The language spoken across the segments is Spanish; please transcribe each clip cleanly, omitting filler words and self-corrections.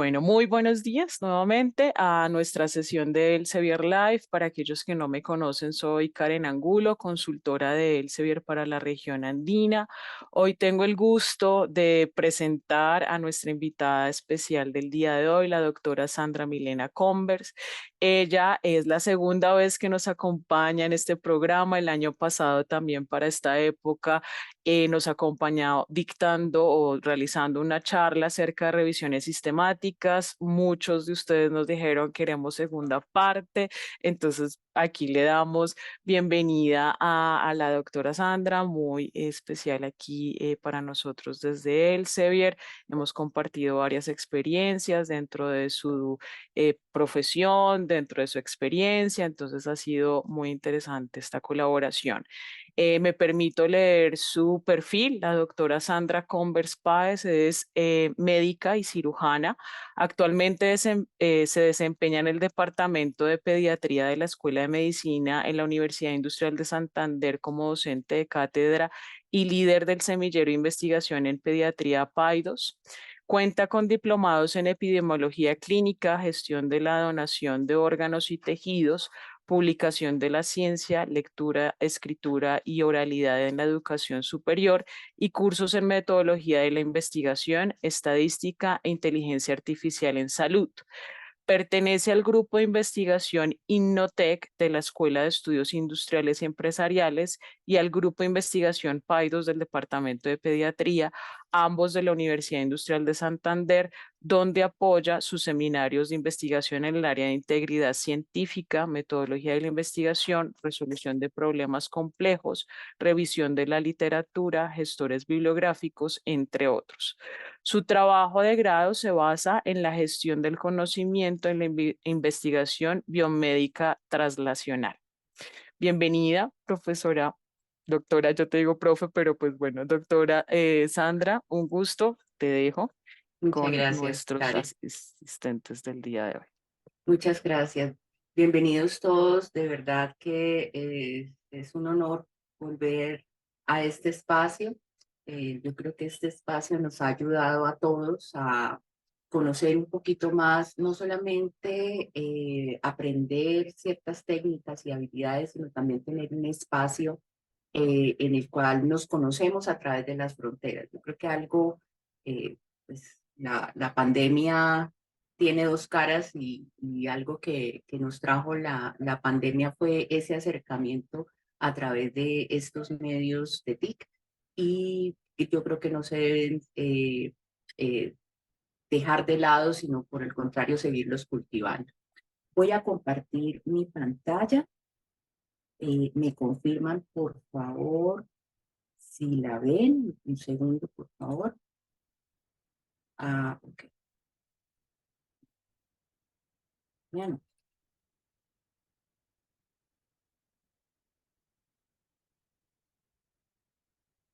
Bueno, muy buenos días nuevamente a nuestra sesión de Elsevier Live. Para aquellos que no me conocen, soy Karen Angulo, consultora de Elsevier para la región andina. Hoy tengo el gusto de presentar a nuestra invitada especial del día de hoy, la doctora Sandra Milena Converse. Ella es la segunda vez que nos acompaña en este programa. El año pasado también para esta época nos ha acompañado dictando o realizando una charla acerca de revisiones sistemáticas. Muchos de ustedes nos dijeron queremos segunda parte, entonces aquí le damos bienvenida a la doctora Sandra, muy especial aquí para nosotros desde Elsevier. Hemos compartido varias experiencias dentro de su profesión, dentro de su experiencia, entonces ha sido muy interesante esta colaboración. Me permito leer su perfil. La doctora Sandra Converse Páez es médica y cirujana. Actualmente se desempeña en el Departamento de Pediatría de la Escuela de Medicina en la Universidad Industrial de Santander como docente de cátedra y líder del semillero de investigación en pediatría PAIDOS. Cuenta con diplomados en epidemiología clínica, gestión de la donación de órganos y tejidos, publicación de la ciencia, lectura, escritura y oralidad en la educación superior y cursos en metodología de la investigación, estadística e inteligencia artificial en salud. Pertenece al grupo de investigación Innotec de la Escuela de Estudios Industriales y Empresariales y al grupo de investigación PAIDOS del Departamento de Pediatría, ambos de la Universidad Industrial de Santander, donde apoya sus seminarios de investigación en el área de integridad científica, metodología de la investigación, resolución de problemas complejos, revisión de la literatura, gestores bibliográficos, entre otros. Su trabajo de grado se basa en la gestión del conocimiento en la investigación biomédica translacional. Bienvenida, profesora, doctora, yo te digo profe, pero pues bueno, doctora Sandra, un gusto, te dejo Muchas con gracias, nuestros Karen. asistentes del día de hoy. Muchas gracias. Bienvenidos todos. De verdad que es un honor volver a este espacio. Yo creo que este espacio nos ha ayudado a todos a conocer un poquito más, no solamente aprender ciertas técnicas y habilidades, sino también tener un espacio en el cual nos conocemos a través de las fronteras. Yo creo que algo, pues la pandemia tiene dos caras y algo que nos trajo la pandemia fue ese acercamiento a través de estos medios de TIC y yo creo que no se deben eh, dejar de lado, sino por el contrario seguirlos cultivando. Voy a compartir mi pantalla. ¿Me confirman, por favor, si la ven? Un segundo, por favor. Ah, ok. Ya no.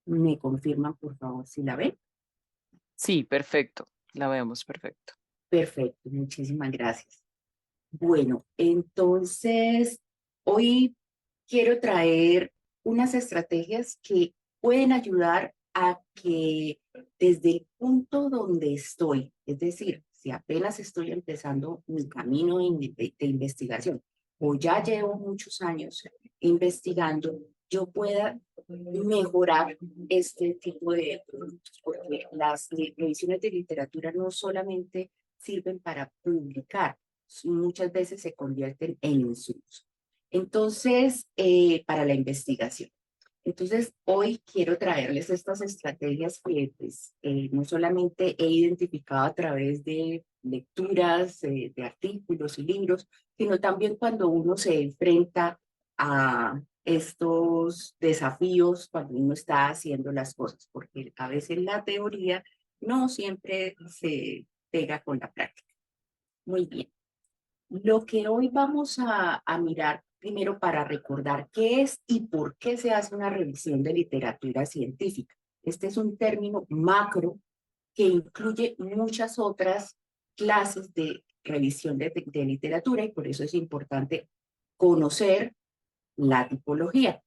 ¿Me confirman, por favor, si la ven? Sí, perfecto, la vemos perfecto. Perfecto, muchísimas gracias. Bueno, entonces, hoy quiero traer unas estrategias que pueden ayudar a que desde el punto donde estoy, es decir, si apenas estoy empezando mi camino de investigación o ya llevo muchos años investigando, yo pueda mejorar este tipo de productos, porque las revisiones de literatura no solamente sirven para publicar, muchas veces se convierten en insumos. Entonces, para la investigación. Entonces, hoy quiero traerles estas estrategias que pues, no solamente he identificado a través de lecturas, de artículos y libros, sino también cuando uno se enfrenta a estos desafíos, cuando uno está haciendo las cosas, porque a veces la teoría no siempre se pega con la práctica. Muy bien. Lo que hoy vamos a mirar primero para recordar qué es y por qué se hace una revisión de literatura científica. Este es un término macro que incluye muchas otras clases de revisión de literatura y por eso es importante conocer la tipología.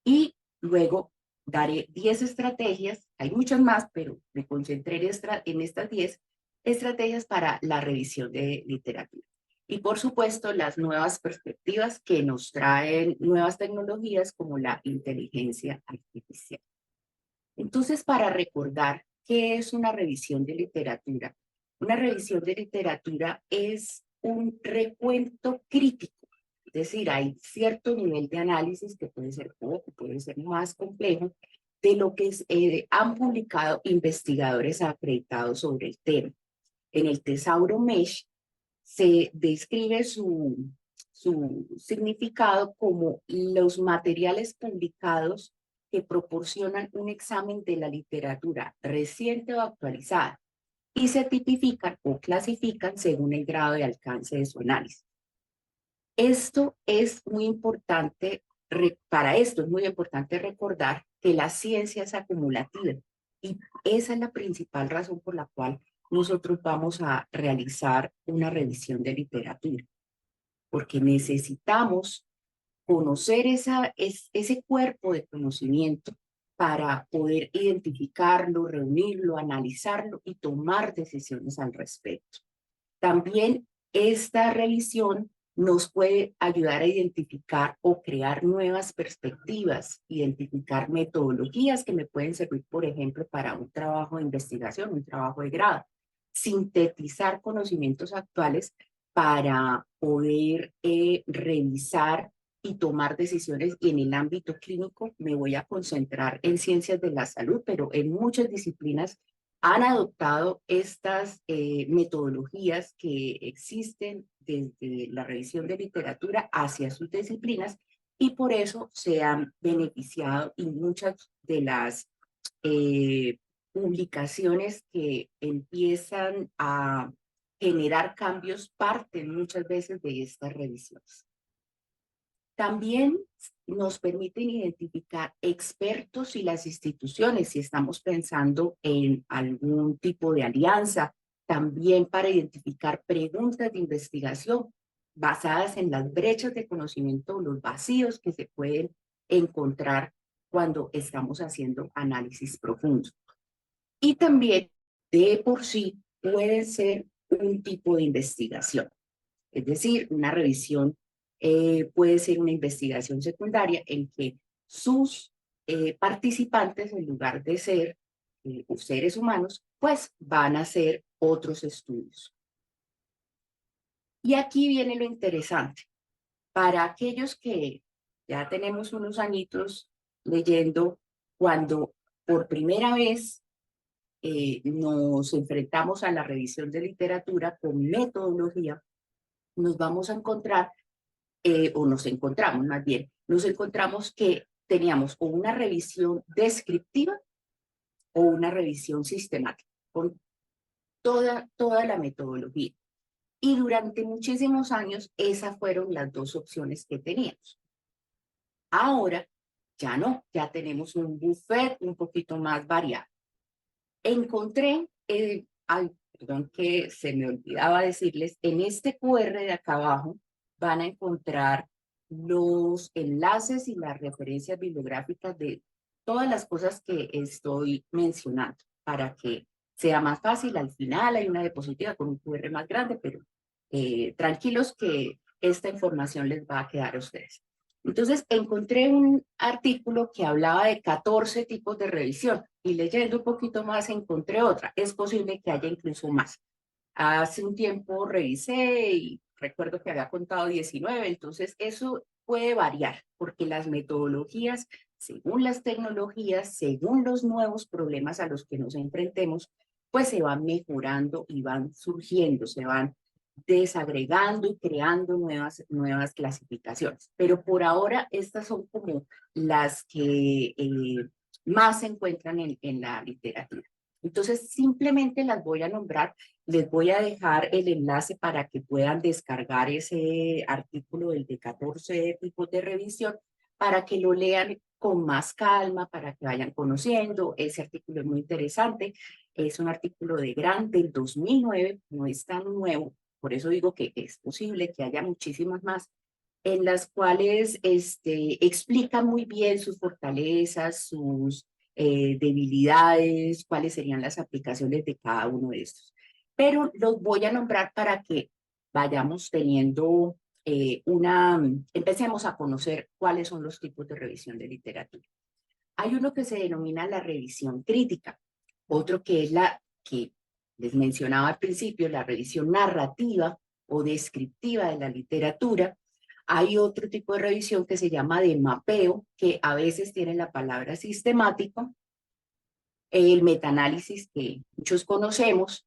Y luego daré 10 estrategias, hay muchas más, pero me concentré en estas 10 estrategias para la revisión de literatura. Y por supuesto, las nuevas perspectivas que nos traen nuevas tecnologías como la inteligencia artificial. Entonces, para recordar qué es una revisión de literatura, una revisión de literatura es un recuento crítico, es decir, hay cierto nivel de análisis que puede ser poco, puede ser más complejo, de lo que han publicado investigadores acreditados sobre el tema. En el Tesauro Mesh se describe su significado como los materiales publicados que proporcionan un examen de la literatura reciente o actualizada y se tipifican o clasifican según el grado de alcance de su análisis. Esto es muy importante, para esto es muy importante recordar que la ciencia es acumulativa y esa es la principal razón por la cual nosotros vamos a realizar una revisión de literatura, porque necesitamos conocer ese cuerpo de conocimiento para poder identificarlo, reunirlo, analizarlo y tomar decisiones al respecto. También esta revisión nos puede ayudar a identificar o crear nuevas perspectivas, identificar metodologías que me pueden servir, por ejemplo, para un trabajo de investigación, un trabajo de grado, sintetizar conocimientos actuales para poder revisar y tomar decisiones. Y en el ámbito clínico me voy a concentrar en ciencias de la salud, pero en muchas disciplinas han adoptado estas metodologías que existen desde la revisión de literatura hacia sus disciplinas y por eso se han beneficiado y muchas de las publicaciones que empiezan a generar cambios parten muchas veces de estas revisiones. También nos permiten identificar expertos y las instituciones, si estamos pensando en algún tipo de alianza, también para identificar preguntas de investigación basadas en las brechas de conocimiento o los vacíos que se pueden encontrar cuando estamos haciendo análisis profundos. Y también de por sí puede ser un tipo de investigación, es decir, una revisión puede ser una investigación secundaria en que sus participantes, en lugar de ser seres humanos, pues van a hacer otros estudios. Y aquí viene lo interesante. Para aquellos que ya tenemos unos añitos leyendo, cuando por primera vez nos enfrentamos a la revisión de literatura con metodología, nos vamos a encontrar o nos encontramos más bien, nos encontramos que teníamos o una revisión descriptiva o una revisión sistemática, con toda la metodología. Y durante muchísimos años, esas fueron las dos opciones que teníamos. Ahora, ya no, ya tenemos un buffet un poquito más variado. Encontré, perdón que se me olvidaba decirles, en este QR de acá abajo van a encontrar los enlaces y las referencias bibliográficas de todas las cosas que estoy mencionando para que sea más fácil. Al final hay una diapositiva con un QR más grande, pero tranquilos que esta información les va a quedar a ustedes. Entonces encontré un artículo que hablaba de 14 tipos de revisión y leyendo un poquito más encontré otra. Es posible que haya incluso más. Hace un tiempo revisé y recuerdo que había contado 19, entonces eso puede variar porque las metodologías, según las tecnologías, según los nuevos problemas a los que nos enfrentemos, pues se van mejorando y van surgiendo, se van desagregando y creando nuevas clasificaciones. Pero por ahora estas son como las que más se encuentran en la literatura. Entonces simplemente las voy a nombrar, les voy a dejar el enlace para que puedan descargar ese artículo del de 14 tipos de revisión para que lo lean con más calma, para que vayan conociendo. Ese artículo es muy interesante, es un artículo de Grant del 2009, no es tan nuevo, por eso digo que es posible que haya muchísimas más, en las cuales explican muy bien sus fortalezas, sus debilidades, cuáles serían las aplicaciones de cada uno de estos. pero los voy a nombrar para que vayamos teniendo empecemos a conocer cuáles son los tipos de revisión de literatura. Hay uno que se denomina la revisión crítica, otro que es la que les mencionaba al principio, la revisión narrativa o descriptiva de la literatura. Hay otro tipo de revisión que se llama de mapeo, que a veces tiene la palabra sistemático, el metaanálisis que muchos conocemos,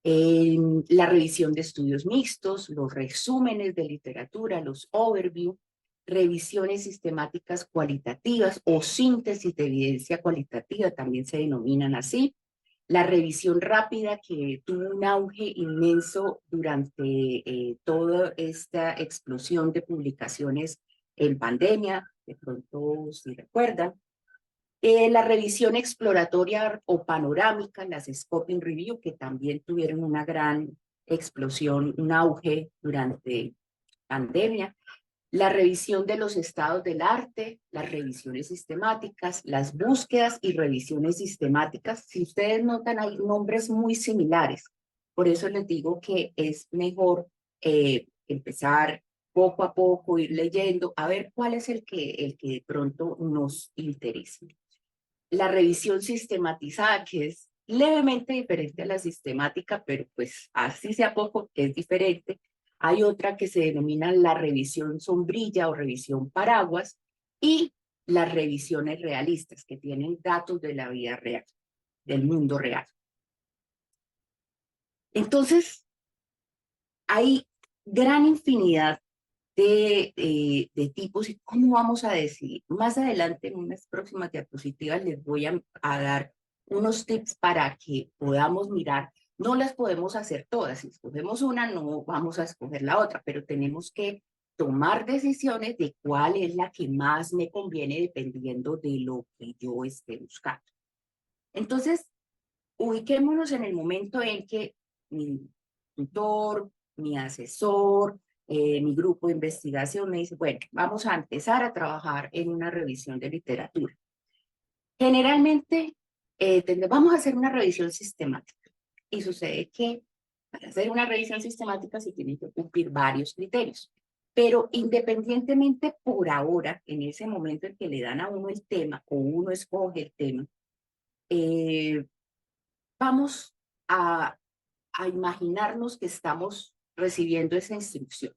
la revisión de estudios mixtos, los resúmenes de literatura, los overview, revisiones sistemáticas cualitativas o síntesis de evidencia cualitativa, también se denominan así. La revisión rápida que tuvo un auge inmenso durante toda esta explosión de publicaciones en pandemia, de pronto si recuerdan. La revisión exploratoria o panorámica, las Scoping Review, que también tuvieron una gran explosión, un auge durante pandemia. La revisión de los estados del arte, las revisiones sistemáticas, las búsquedas y revisiones sistemáticas. Si ustedes notan, hay nombres muy similares. Por eso les digo que es mejor empezar poco a poco, ir leyendo, a ver cuál es el que de pronto nos interesa. La revisión sistematizada, que es levemente diferente a la sistemática, pero pues así sea poco, es diferente. Hay otra que se denomina la revisión sombrilla o revisión paraguas y las revisiones realistas, que tienen datos de la vida real, del mundo real. Entonces, hay gran infinidad de tipos y cómo vamos a decidir. Más adelante, en unas próximas diapositivas, les voy a dar unos tips para que podamos mirar. No las podemos hacer todas. Si escogemos una, no vamos a escoger la otra, pero tenemos que tomar decisiones de cuál es la que más me conviene dependiendo de lo que yo esté buscando. Entonces, ubiquémonos en el momento en que mi tutor, mi asesor, mi grupo de investigación me dice, bueno, vamos a empezar a trabajar en una revisión de literatura. Generalmente, vamos a hacer una revisión sistemática y sucede que para hacer una revisión sistemática se tienen que cumplir varios criterios. Pero independientemente por ahora, en ese momento en que le dan a uno el tema o uno escoge el tema, vamos a imaginarnos que estamos recibiendo esa instrucción.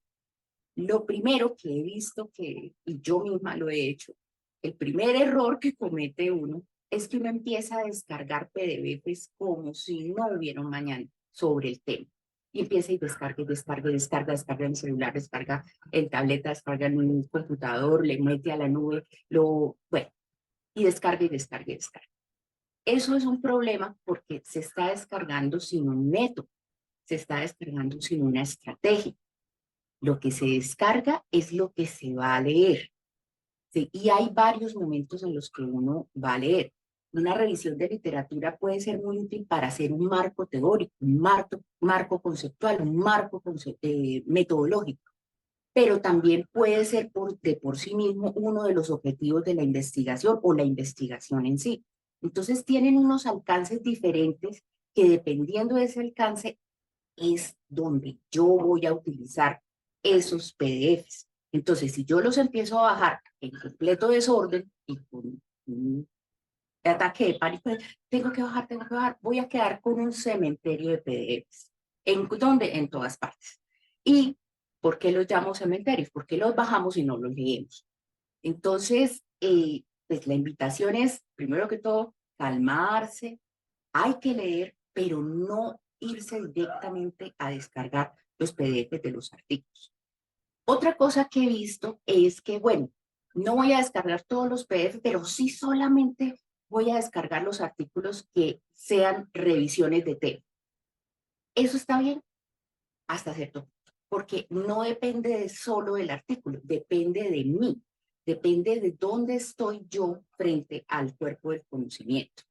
Lo primero que he visto y yo misma lo he hecho, el primer error que comete uno es que uno empieza a descargar PDFs como si no hubiera un mañana sobre el tema. Y empieza y descarga, y descarga, y descarga, descarga en celular, descarga en tableta, descarga en un computador, le mete a la nube, bueno, y descarga y descarga y descarga. Eso es un problema porque se está descargando sin un método, se está descargando sin una estrategia. Lo que se descarga es lo que se va a leer. ¿Sí? Y hay varios momentos en los que uno va a leer. Una revisión de literatura puede ser muy útil para hacer un marco teórico, un marco conceptual, un marco metodológico, pero también puede ser de por sí mismo uno de los objetivos de la investigación o la investigación en sí. Entonces tienen unos alcances diferentes que dependiendo de ese alcance es donde yo voy a utilizar esos PDFs. Entonces, si yo los empiezo a bajar en completo desorden y con un ataque de pánico, tengo que bajar, voy a quedar con un cementerio de PDFs. ¿En dónde? En todas partes. ¿Y por qué los llamo cementerios? Porque los bajamos y no los leemos. Entonces, pues la invitación es, primero que todo, calmarse, hay que leer, pero no irse directamente a descargar los PDFs de los artículos. Otra cosa que he visto es que, bueno, no voy a descargar todos los PDFs, pero sí solamente voy a descargar los artículos que sean revisiones de tema. Eso está bien hasta cierto punto, porque no depende solo del artículo, depende de mí, depende de dónde estoy yo frente al cuerpo del conocimiento.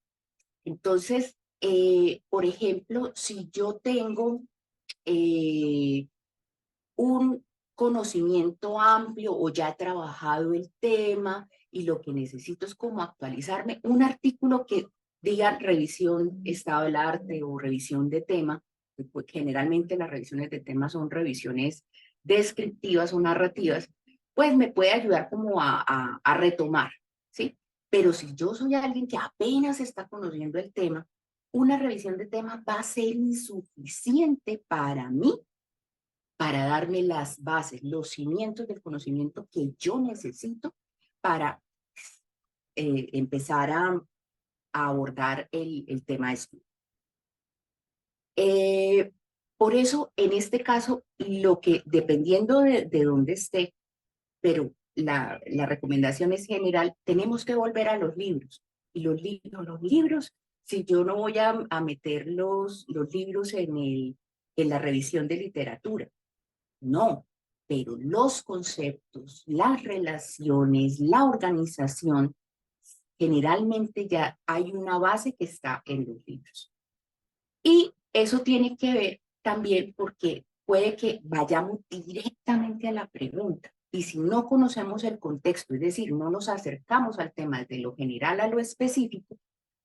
Entonces, por ejemplo, si yo tengo un conocimiento amplio o ya he trabajado el tema y lo que necesito es como actualizarme, un artículo que diga revisión estado del arte o revisión de tema, porque pues, generalmente las revisiones de temas son revisiones descriptivas o narrativas, pues me puede ayudar como a retomar, ¿sí? Pero si yo soy alguien que apenas está conociendo el tema, una revisión de tema va a ser insuficiente para mí para darme las bases, los cimientos del conocimiento que yo necesito para empezar a abordar el tema de estudio. Por eso, en este caso, lo que, dependiendo de dónde esté, pero la recomendación es general, tenemos que volver a los libros. Y los libros, si yo no voy a meter los libros en la revisión de literatura, no, pero los conceptos, las relaciones, la organización, generalmente ya hay una base que está en los libros. Y eso tiene que ver también porque puede que vayamos directamente a la pregunta. Y si no conocemos el contexto, es decir, no nos acercamos al tema de lo general a lo específico,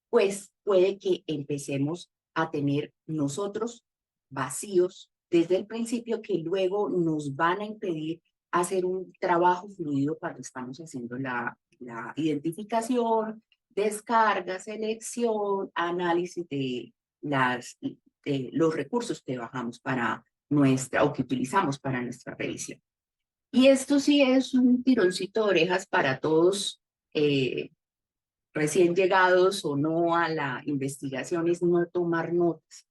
pues puede que empecemos a tener nosotros vacíos desde el principio que luego nos van a impedir hacer un trabajo fluido cuando estamos haciendo la identificación, descarga, selección, análisis de los recursos que bajamos para nuestra o que utilizamos para nuestra revisión. Y esto sí es un tironcito de orejas para todos recién llegados o no a la investigación, es no tomar notas.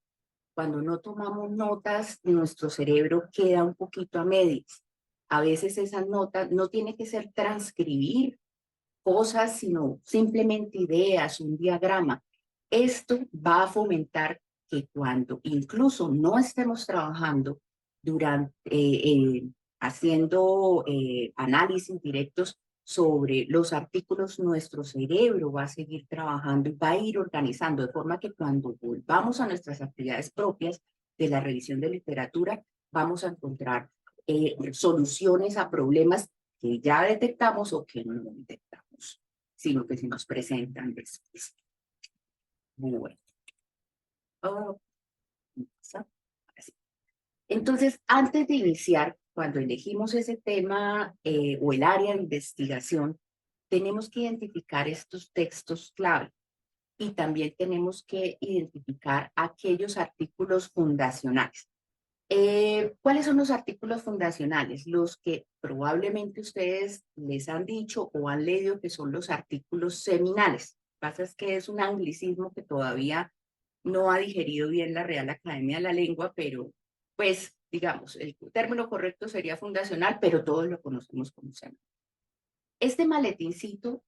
Cuando no tomamos notas, nuestro cerebro queda un poquito a medias. A veces esas notas no tiene que ser transcribir cosas, sino simplemente ideas, un diagrama. Esto va a fomentar que cuando incluso no estemos trabajando durante, haciendo análisis directos sobre los artículos, nuestro cerebro va a seguir trabajando y va a ir organizando de forma que cuando volvamos a nuestras actividades propias de la revisión de literatura, vamos a encontrar soluciones a problemas que ya detectamos o que no detectamos, sino que se nos presentan después. Bueno. Oh, entonces, antes de iniciar, cuando elegimos ese tema o el área de investigación, tenemos que identificar estos textos clave y también tenemos que identificar aquellos artículos fundacionales. ¿Cuáles son los artículos fundacionales? Los que probablemente ustedes les han dicho o han leído que son los artículos seminales. Lo que pasa es que es un anglicismo que todavía no ha digerido bien la Real Academia de la Lengua, pero pues digamos, el término correcto sería fundacional, pero todos lo conocemos como seminal. Este maletincito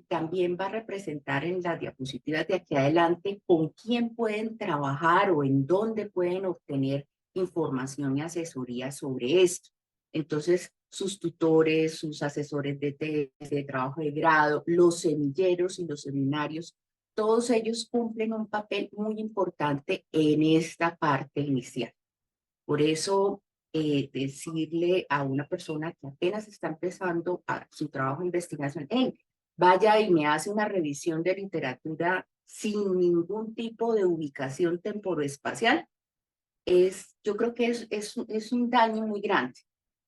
también va a representar en las diapositivas de aquí adelante con quién pueden trabajar o en dónde pueden obtener información y asesoría sobre esto. Entonces, sus tutores, sus asesores de tesis, de trabajo de grado, los semilleros y los seminarios, todos ellos cumplen un papel muy importante en esta parte inicial. Por eso, decirle a una persona que apenas está empezando su trabajo de investigación, hey, vaya y me hace una revisión de literatura sin ningún tipo de ubicación temporoespacial, yo creo que es un daño muy grande,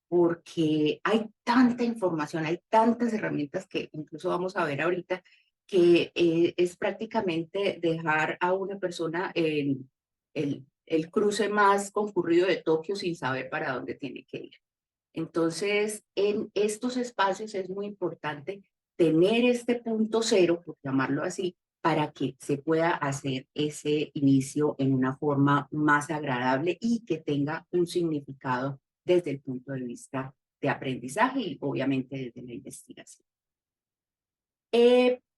porque hay tanta información, hay tantas herramientas que incluso vamos a ver ahorita, que es prácticamente dejar a una persona en el cruce más concurrido de Tokio sin saber para dónde tiene que ir. Entonces, en estos espacios es muy importante tener este punto cero, por llamarlo así, para que se pueda hacer ese inicio en una forma más agradable y que tenga un significado desde el punto de vista de aprendizaje y obviamente desde la investigación.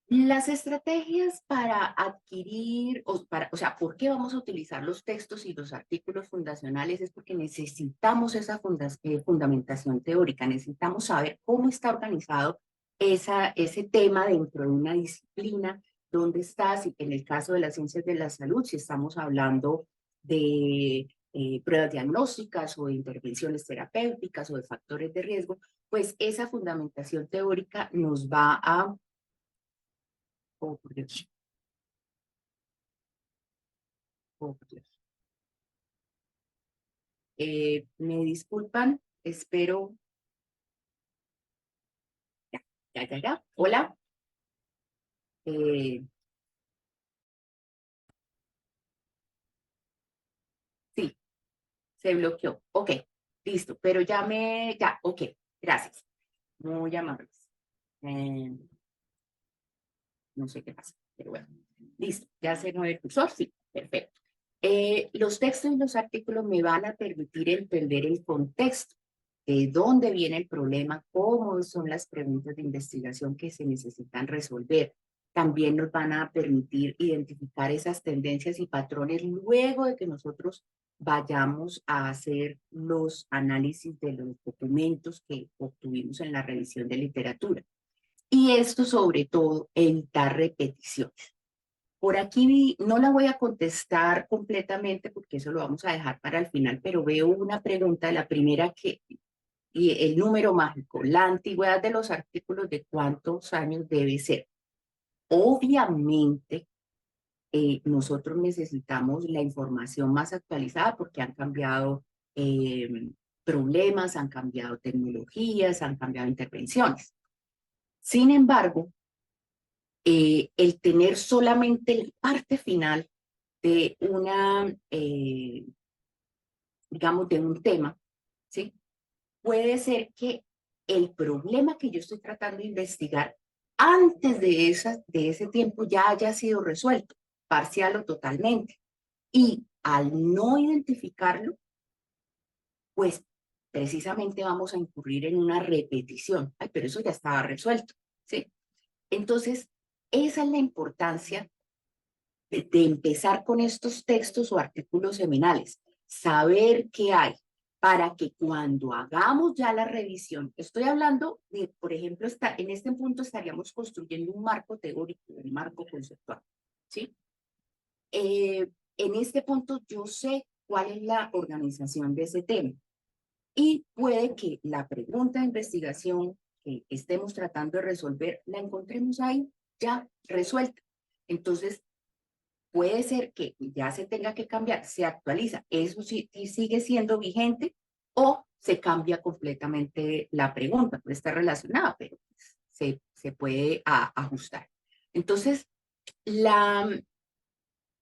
Las estrategias para adquirir, o sea, ¿por qué vamos a utilizar los textos y los artículos fundacionales? Es porque necesitamos esa fundamentación teórica, necesitamos saber cómo está organizado ese tema dentro de una disciplina, dónde está, si en el caso de las ciencias de la salud, si estamos hablando de pruebas diagnósticas o de intervenciones terapéuticas o de factores de riesgo, pues esa fundamentación teórica nos va a oh, por Dios. Oh, por Dios. Me disculpan, espero. Ya. Hola. Eh, sí, se bloqueó. Ok, listo, pero ok, gracias. Muy amables. Eh, no sé qué pasa, pero bueno. Listo, ya se mueve el cursor, sí, perfecto. Los textos y los artículos me van a permitir entender el contexto, de dónde viene el problema, cómo son las preguntas de investigación que se necesitan resolver. También nos van a permitir identificar esas tendencias y patrones luego de que nosotros vayamos a hacer los análisis de los documentos que obtuvimos en la revisión de literatura. Y esto sobre todo evitar repeticiones. Por aquí no la voy a contestar completamente porque eso lo vamos a dejar para el final, pero veo una pregunta, la primera y el número mágico, la antigüedad de los artículos de cuántos años debe ser. Obviamente, nosotros necesitamos la información más actualizada porque han cambiado problemas, han cambiado tecnologías, han cambiado intervenciones. Sin embargo, el tener solamente la parte final de digamos, de un tema, ¿sí? Puede ser que el problema que yo estoy tratando de investigar antes de ese tiempo ya haya sido resuelto, parcial o totalmente. Y al no identificarlo, pues precisamente vamos a incurrir en una repetición. Ay, pero eso ya estaba resuelto, ¿sí? Entonces, esa es la importancia de empezar con estos textos o artículos seminales, saber qué hay para que cuando hagamos ya la revisión, estoy hablando de, por ejemplo, en este punto estaríamos construyendo un marco teórico, un marco conceptual, ¿sí? En este punto yo sé cuál es la organización de ese tema y puede que la pregunta de investigación que estemos tratando de resolver la encontremos ahí ya resuelta. Entonces, puede ser que ya se tenga que cambiar, se actualiza, eso sí, sí sigue siendo vigente o se cambia completamente la pregunta, puede estar relacionada, pero se puede ajustar. Entonces,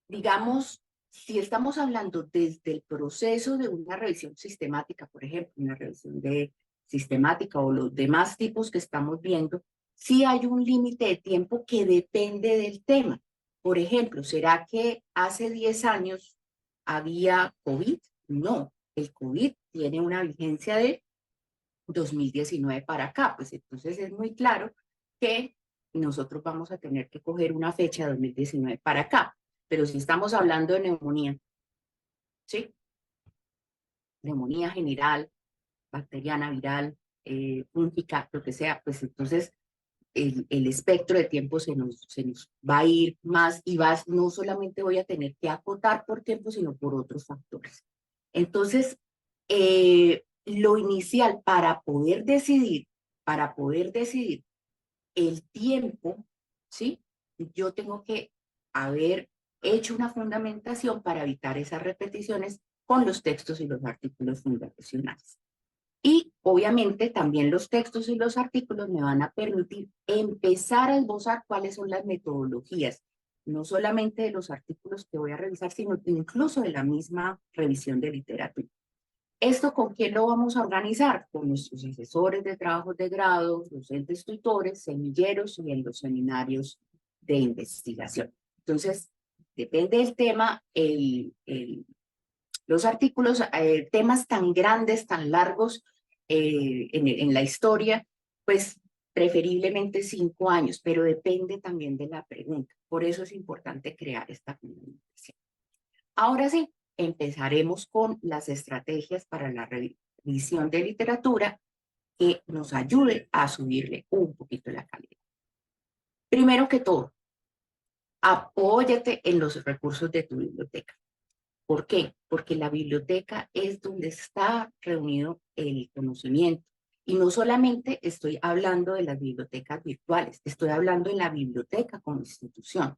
digamos, si estamos hablando desde el proceso de una revisión sistemática, por ejemplo, una revisión de sistemática o los demás tipos que estamos viendo, sí hay un límite de tiempo que depende del tema. Por ejemplo, ¿será que hace 10 años había COVID? No, el COVID tiene una vigencia de 2019 para acá, pues entonces es muy claro que nosotros vamos a tener que coger una fecha de 2019 para acá. Pero si estamos hablando de neumonía, ¿sí? Neumonía general, bacteriana, viral, fúngica, lo que sea, pues entonces el espectro de tiempo se nos va a ir más y no solamente voy a tener que acotar por tiempo, sino por otros factores. Entonces, lo inicial para poder decidir el tiempo, ¿sí? Yo tengo que haber hecho una fundamentación para evitar esas repeticiones con los textos y los artículos fundacionales. Y obviamente también los textos y los artículos me van a permitir empezar a esbozar cuáles son las metodologías, no solamente de los artículos que voy a revisar, sino incluso de la misma revisión de literatura. ¿Esto con quién lo vamos a organizar? Con nuestros asesores de trabajos de grado, docentes tutores, semilleros y en los seminarios de investigación. Entonces, depende del tema, los artículos, temas tan grandes, tan largos en la historia, pues preferiblemente 5 años, pero depende también de la pregunta. Por eso es importante crear esta comunicación. Ahora sí, empezaremos con las estrategias para la revisión de literatura que nos ayude a subirle un poquito la calidad. Primero que todo, apóyate en los recursos de tu biblioteca. ¿Por qué? Porque la biblioteca es donde está reunido el conocimiento. Y no solamente estoy hablando de las bibliotecas virtuales, estoy hablando de la biblioteca como institución.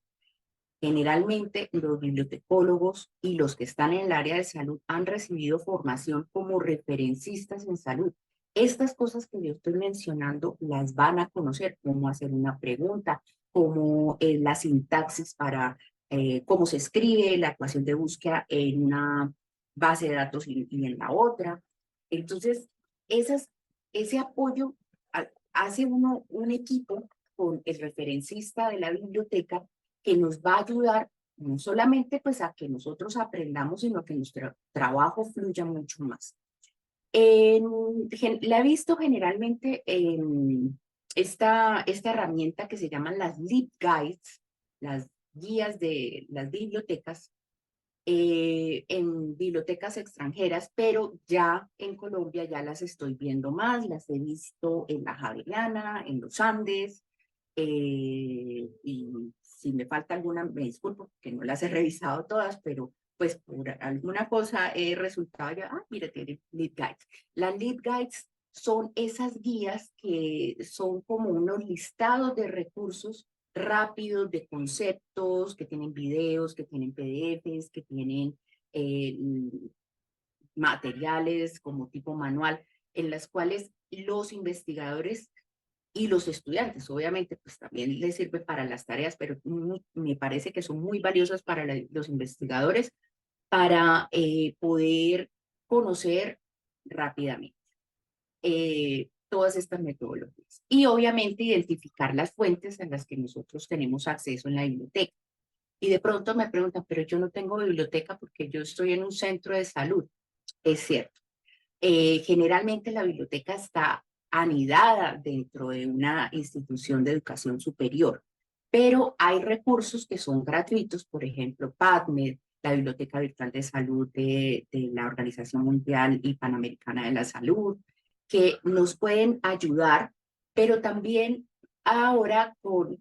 Generalmente los bibliotecólogos y los que están en el área de salud han recibido formación como referencistas en salud. Estas cosas que yo estoy mencionando las van a conocer, cómo hacer una pregunta, cómo la sintaxis para cómo se escribe, la ecuación de búsqueda en una base de datos y en la otra. Entonces, ese apoyo hace uno un equipo con el referencista de la biblioteca que nos va a ayudar no solamente pues a que nosotros aprendamos, sino que nuestro trabajo fluya mucho más. La he visto generalmente en esta herramienta que se llaman las LibGuides, las guías de las bibliotecas, en bibliotecas extranjeras, pero ya en Colombia ya las estoy viendo más, las he visto en la Javeriana, en los Andes, y si me falta alguna, me disculpo, porque no las he revisado todas, pero pues por alguna cosa he resultado ya, mira, tiene lead guides. Las lead guides son esas guías que son como unos listados de recursos rápidos, de conceptos, que tienen videos, que tienen PDFs, que tienen eh, materiales como tipo manual, en las cuales los investigadores y los estudiantes, obviamente, pues también les sirve para las tareas, pero me parece que son muy valiosas para los investigadores para poder conocer rápidamente todas estas metodologías. Y obviamente identificar las fuentes a las que nosotros tenemos acceso en la biblioteca. Y de pronto me preguntan, pero yo no tengo biblioteca porque yo estoy en un centro de salud. Es cierto. Generalmente la biblioteca está anidada dentro de una institución de educación superior, pero hay recursos que son gratuitos, por ejemplo, PubMed, la Biblioteca Virtual de Salud de la Organización Mundial y Panamericana de la Salud, que nos pueden ayudar, pero también ahora con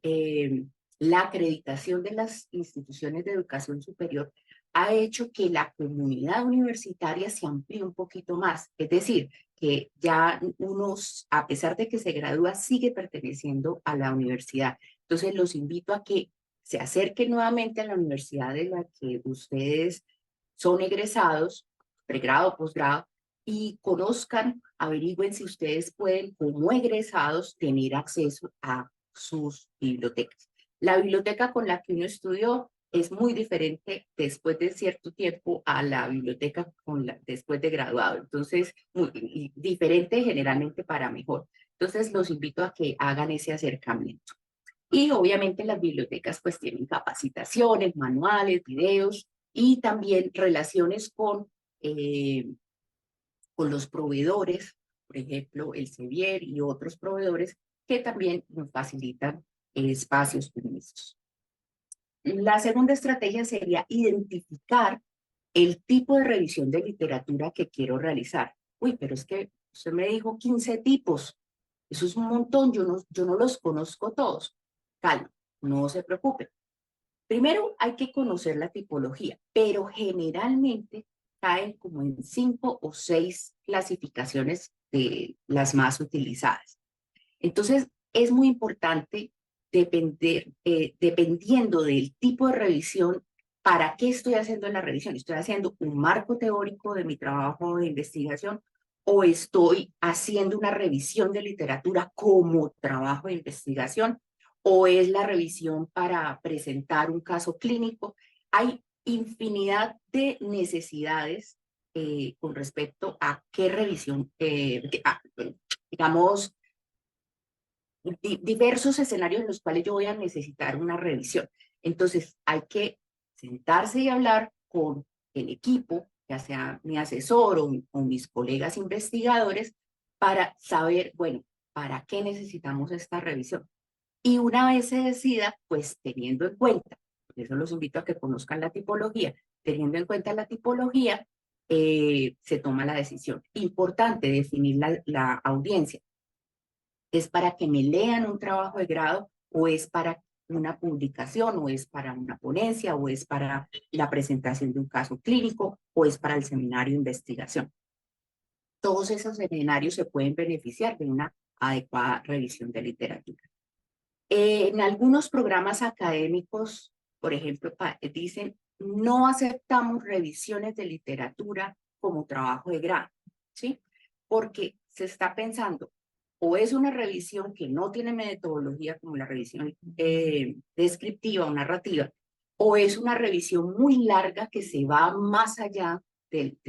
la acreditación de las instituciones de educación superior, ha hecho que la comunidad universitaria se amplíe un poquito más. Es decir, que ya unos, a pesar de que se gradúa, sigue perteneciendo a la universidad. Entonces, los invito a que se acerquen nuevamente a la universidad de la que ustedes son egresados, pregrado, posgrado, y conozcan, averigüen si ustedes pueden, como egresados, tener acceso a sus bibliotecas. La biblioteca con la que uno estudió es muy diferente después de cierto tiempo a la biblioteca después de graduado. Entonces, muy diferente generalmente para mejor. Entonces, los invito a que hagan ese acercamiento. Y obviamente las bibliotecas pues tienen capacitaciones, manuales, videos y también relaciones con los proveedores, por ejemplo, el Sevier y otros proveedores que también nos facilitan espacios como estos. La segunda estrategia sería identificar el tipo de revisión de literatura que quiero realizar. Uy, pero es que usted me dijo 15 tipos. Eso es un montón, yo no los conozco todos. Calma, no se preocupe. Primero hay que conocer la tipología, pero generalmente caen como en 5 o 6 clasificaciones de las más utilizadas. Entonces, es muy importante dependiendo del tipo de revisión, ¿para qué estoy haciendo la revisión? ¿Estoy haciendo un marco teórico de mi trabajo de investigación o estoy haciendo una revisión de literatura como trabajo de investigación? ¿O es la revisión para presentar un caso clínico? Hay infinidad de necesidades con respecto a qué revisión, digamos, diversos escenarios en los cuales yo voy a necesitar una revisión. Entonces, hay que sentarse y hablar con el equipo, ya sea mi asesor o mis colegas investigadores, para saber, bueno, ¿para qué necesitamos esta revisión? Y una vez se decida, pues teniendo en cuenta, por eso los invito a que conozcan la tipología, teniendo en cuenta la tipología, se toma la decisión. Importante definir la audiencia. ¿Es para que me lean un trabajo de grado o es para una publicación o es para una ponencia o es para la presentación de un caso clínico o es para el seminario de investigación? Todos esos seminarios se pueden beneficiar de una adecuada revisión de literatura. En algunos programas académicos, por ejemplo, dicen, no aceptamos revisiones de literatura como trabajo de grado, ¿sí? Porque se está pensando, o es una revisión que no tiene metodología como la revisión descriptiva o narrativa, o es una revisión muy larga que se va más allá del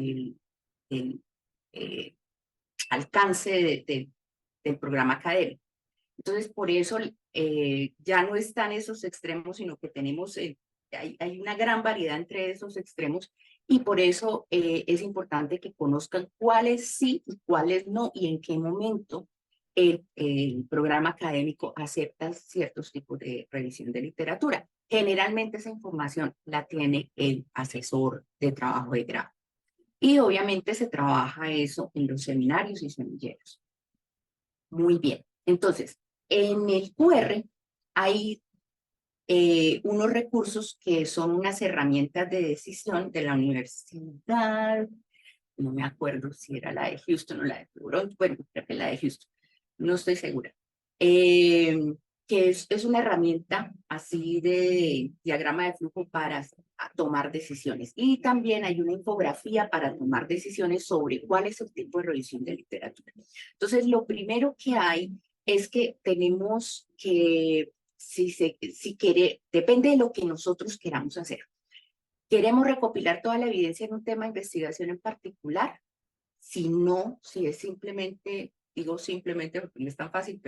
alcance del programa académico. Entonces, por eso ya no están esos extremos, sino que tenemos, hay una gran variedad entre esos extremos y por eso es importante que conozcan cuáles sí y cuáles no y en qué momento el programa académico acepta ciertos tipos de revisión de literatura. Generalmente esa información la tiene el asesor de trabajo de grado. Y obviamente se trabaja eso en los seminarios y semilleros. Muy bien. Entonces, en el QR hay unos recursos que son unas herramientas de decisión de la universidad. No me acuerdo si era la de Houston o la de Toronto. Bueno, creo que la de Houston. No estoy segura. Que es una herramienta así de diagrama de flujo para tomar decisiones. Y también hay una infografía para tomar decisiones sobre cuál es el tipo de revisión de literatura. Entonces, lo primero que hay es que tenemos que, si quiere, depende de lo que nosotros queramos hacer. ¿Queremos recopilar toda la evidencia en un tema de investigación en particular? Si no, si es simplemente, digo simplemente porque no es tan fácil,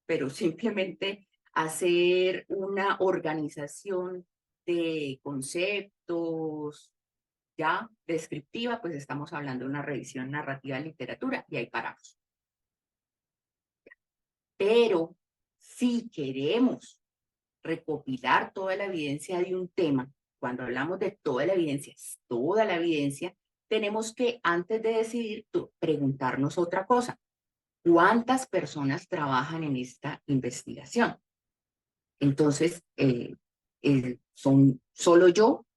pero simplemente hacer una organización de conceptos ya descriptiva, pues estamos hablando de una revisión narrativa de literatura y ahí paramos. Pero si queremos recopilar toda la evidencia de un tema, cuando hablamos de toda la evidencia, es toda la evidencia, tenemos que antes de decidir preguntarnos otra cosa. ¿Cuántas personas trabajan en esta investigación? Entonces, son solo yo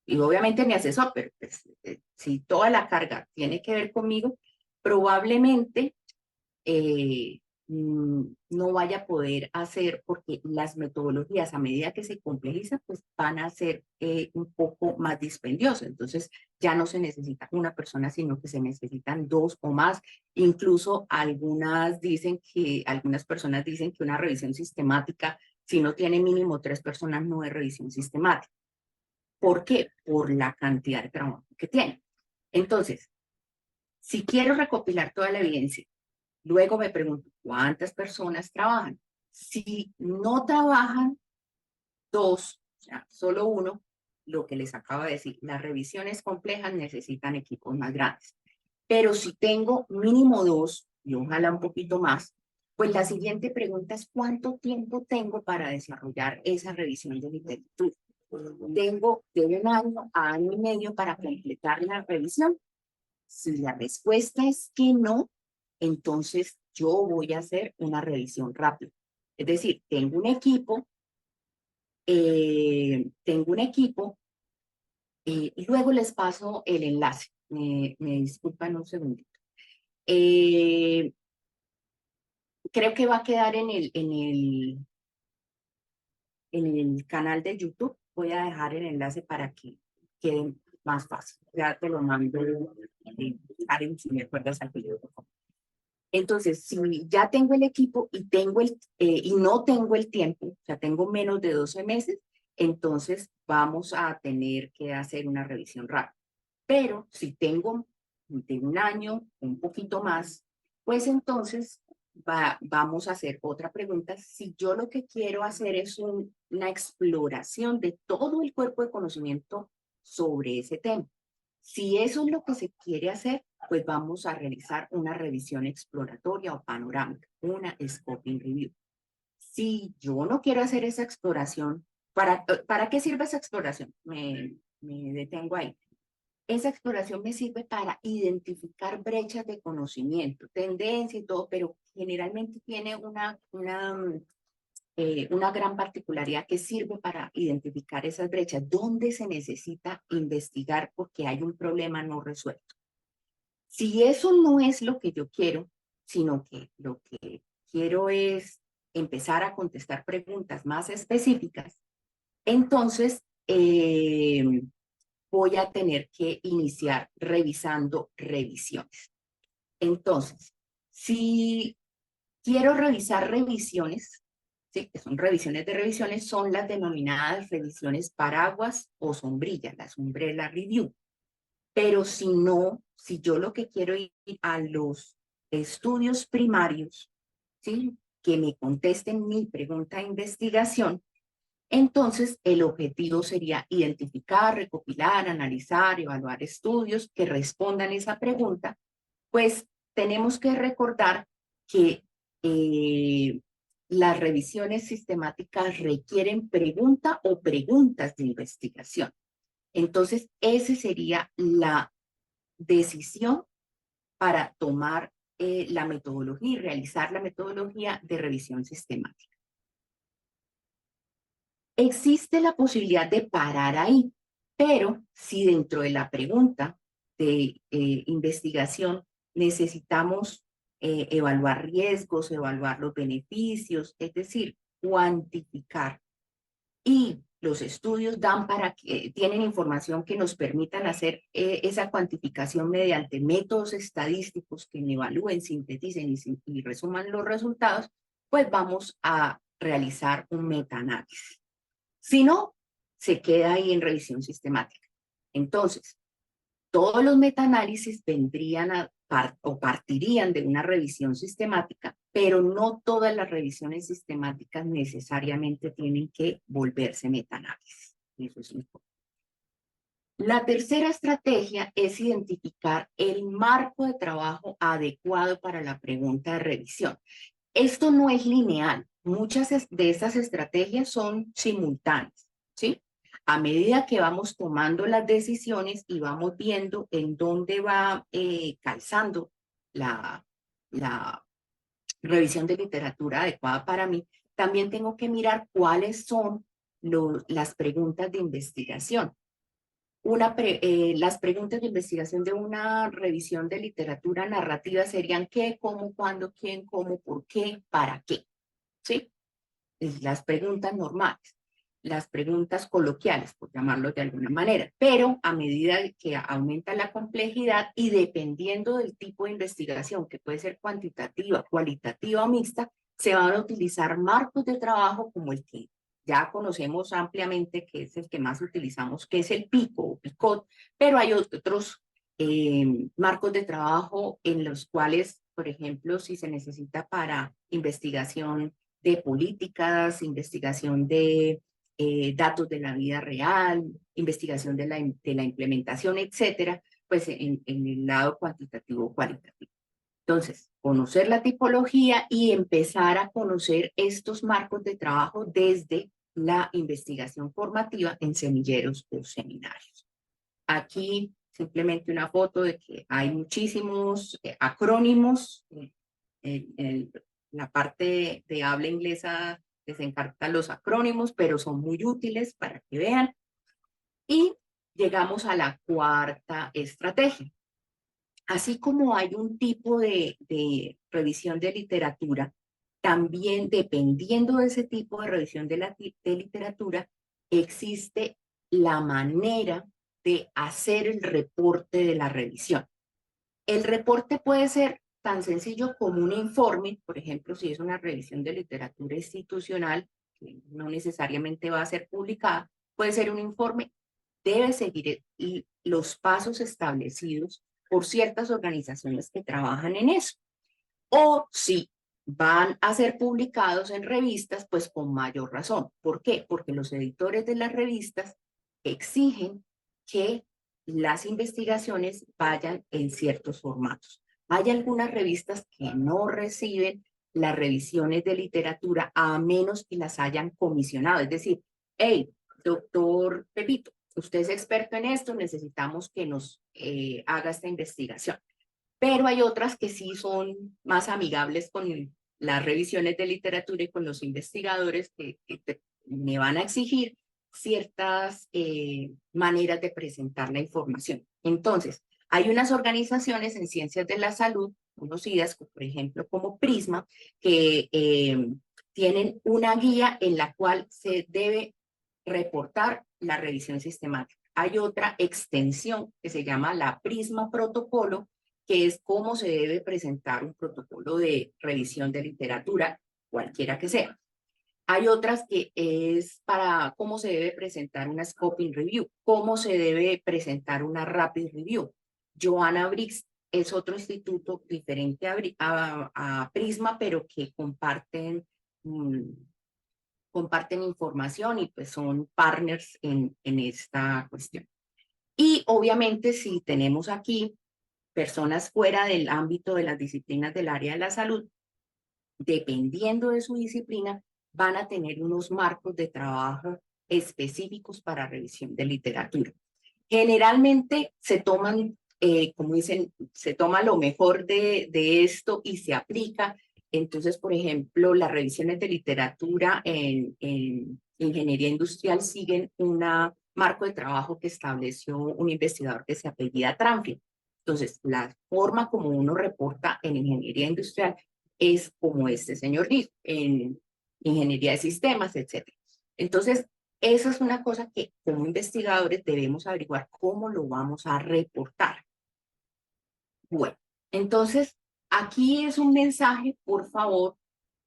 y obviamente mi asesor, pero pues, si toda la carga tiene que ver conmigo, probablemente no vaya a poder hacer porque las metodologías a medida que se complejizan, pues van a ser un poco más dispendiosas. Entonces ya no se necesita una persona, sino que se necesitan dos o más. Incluso algunas personas dicen que una revisión sistemática, si no tiene mínimo 3 personas, no es revisión sistemática. ¿Por qué? Por la cantidad de trabajo que tiene. Entonces, si quiero recopilar toda la evidencia, luego me pregunto, ¿cuántas personas trabajan? Si no trabajan dos, o sea, solo uno, lo que les acabo de decir, las revisiones complejas necesitan equipos más grandes. Pero si tengo mínimo dos, y ojalá un poquito más, pues la siguiente pregunta es, ¿cuánto tiempo tengo para desarrollar esa revisión de literatura? Tengo de 1 año a 1 año y medio para completar la revisión. Si la respuesta es que no, entonces yo voy a hacer una revisión rápida. Es decir, tengo un equipo y luego les paso el enlace. Me disculpan un segundito. Creo que va a quedar en el canal de YouTube. Voy a dejar el enlace para que quede más fácil. Ya te lo mando, Karen, si me acuerdas al video, por favor. Entonces, si ya tengo el equipo y no tengo el tiempo, o sea, tengo menos de 12 meses, entonces vamos a tener que hacer una revisión rápida. Pero si tengo de 1 año, un poquito más, pues entonces vamos a hacer otra pregunta. Si yo lo que quiero hacer es una exploración de todo el cuerpo de conocimiento sobre ese tema. Si eso es lo que se quiere hacer, pues vamos a realizar una revisión exploratoria o panorámica, una scoping review. Si yo no quiero hacer esa exploración, ¿para qué sirve esa exploración? Me detengo ahí. Esa exploración me sirve para identificar brechas de conocimiento, tendencia y todo, pero generalmente tiene una gran particularidad que sirve para identificar esas brechas, dónde se necesita investigar porque hay un problema no resuelto. Si eso no es lo que yo quiero, sino que lo que quiero es empezar a contestar preguntas más específicas, Entonces, voy a tener que iniciar revisando revisiones. Entonces, si quiero revisar revisiones, ¿sí? Que son revisiones de revisiones, son las denominadas revisiones paraguas o sombrillas, las umbrella review. Pero si no, si yo lo que quiero ir a los estudios primarios, ¿sí? Que me contesten mi pregunta de investigación, entonces el objetivo sería identificar, recopilar, analizar, evaluar estudios que respondan esa pregunta. Pues tenemos que recordar que las revisiones sistemáticas requieren pregunta o preguntas de investigación. Entonces, esa sería la decisión para tomar la metodología y realizar la metodología de revisión sistemática. Existe la posibilidad de parar ahí, pero si dentro de la pregunta de investigación necesitamos evaluar riesgos, evaluar los beneficios, es decir, cuantificar, y los estudios dan para que tienen información que nos permitan hacer esa cuantificación mediante métodos estadísticos que evalúen, sinteticen y resuman los resultados, pues vamos a realizar un metaanálisis. Si no, se queda ahí en revisión sistemática. Entonces, todos los metaanálisis vendrían o partirían de una revisión sistemática, pero no todas las revisiones sistemáticas necesariamente tienen que volverse metaanálisis. Eso es importante. La tercera estrategia es identificar el marco de trabajo adecuado para la pregunta de revisión. Esto no es lineal. Muchas de estas estrategias son simultáneas, ¿sí? A medida que vamos tomando las decisiones y vamos viendo en dónde va calzando la revisión de literatura adecuada para mí, también tengo que mirar cuáles son las preguntas de investigación. Las preguntas de investigación de una revisión de literatura narrativa serían qué, cómo, cuándo, quién, cómo, por qué, para qué, ¿sí? Las preguntas normales, las preguntas coloquiales, por llamarlo de alguna manera, pero a medida que aumenta la complejidad y dependiendo del tipo de investigación, que puede ser cuantitativa, cualitativa o mixta, se van a utilizar marcos de trabajo como el que ya conocemos ampliamente, que es el que más utilizamos, que es el PICO o PICOT, pero hay otros marcos de trabajo en los cuales, por ejemplo, si se necesita para investigación de políticas, investigación de datos de la vida real, investigación de la implementación, etcétera, pues en el lado cuantitativo cualitativo. Entonces, conocer la tipología y empezar a conocer estos marcos de trabajo desde la investigación formativa en semilleros o seminarios. Aquí simplemente una foto de que hay muchísimos acrónimos. La parte de habla inglesa les encartan los acrónimos, pero son muy útiles para que vean. Y llegamos a la cuarta estrategia. Así como hay un tipo de revisión de literatura, también dependiendo de ese tipo de revisión de literatura, existe la manera de hacer el reporte de la revisión. El reporte puede ser tan sencillo como un informe, por ejemplo, si es una revisión de literatura institucional, que no necesariamente va a ser publicada, puede ser un informe, debe seguir los pasos establecidos por ciertas organizaciones que trabajan en eso. O si van a ser publicados en revistas, pues con mayor razón. ¿Por qué? Porque los editores de las revistas exigen que las investigaciones vayan en ciertos formatos. Hay algunas revistas que no reciben las revisiones de literatura a menos que las hayan comisionado. Es decir, hey, doctor Pepito, usted es experto en esto, necesitamos que nos haga esta investigación. Pero hay otras que sí son más amigables con las revisiones de literatura y con los investigadores que me van a exigir ciertas maneras de presentar la información. Entonces, hay unas organizaciones en ciencias de la salud conocidas, por ejemplo, como Prisma, que tienen una guía en la cual se debe reportar la revisión sistemática. Hay otra extensión que se llama la Prisma Protocolo, que es cómo se debe presentar un protocolo de revisión de literatura, cualquiera que sea. Hay otras que es para cómo se debe presentar una Scoping Review, cómo se debe presentar una Rapid Review. Joanna Briggs es otro instituto diferente a Prisma, pero que comparten información y pues son partners en esta cuestión. Y obviamente si tenemos aquí personas fuera del ámbito de las disciplinas del área de la salud, dependiendo de su disciplina, van a tener unos marcos de trabajo específicos para revisión de literatura. Generalmente se toman, como dicen, se toma lo mejor de esto y se aplica. Entonces, por ejemplo, las revisiones de literatura en ingeniería industrial siguen un marco de trabajo que estableció un investigador que se apellida Tranfield. Entonces, la forma como uno reporta en ingeniería industrial es como este señor dijo, en ingeniería de sistemas, etcétera. Entonces, eso es una cosa que como investigadores debemos averiguar cómo lo vamos a reportar. Bueno, entonces, aquí es un mensaje, por favor,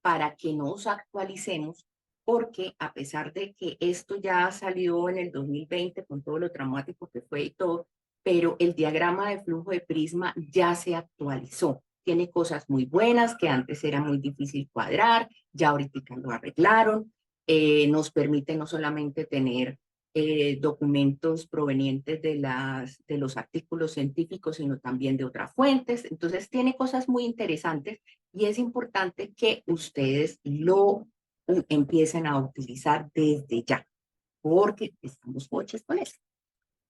para que nos actualicemos, porque a pesar de que esto ya salió en el 2020 con todo lo traumático que fue y todo, pero el diagrama de flujo de Prisma ya se actualizó. Tiene cosas muy buenas que antes era muy difícil cuadrar, ya ahorita lo arreglaron. Nos permite no solamente tener documentos provenientes de los artículos científicos, sino también de otras fuentes. Entonces tiene cosas muy interesantes y es importante que ustedes lo empiecen a utilizar desde ya, porque estamos coches con eso.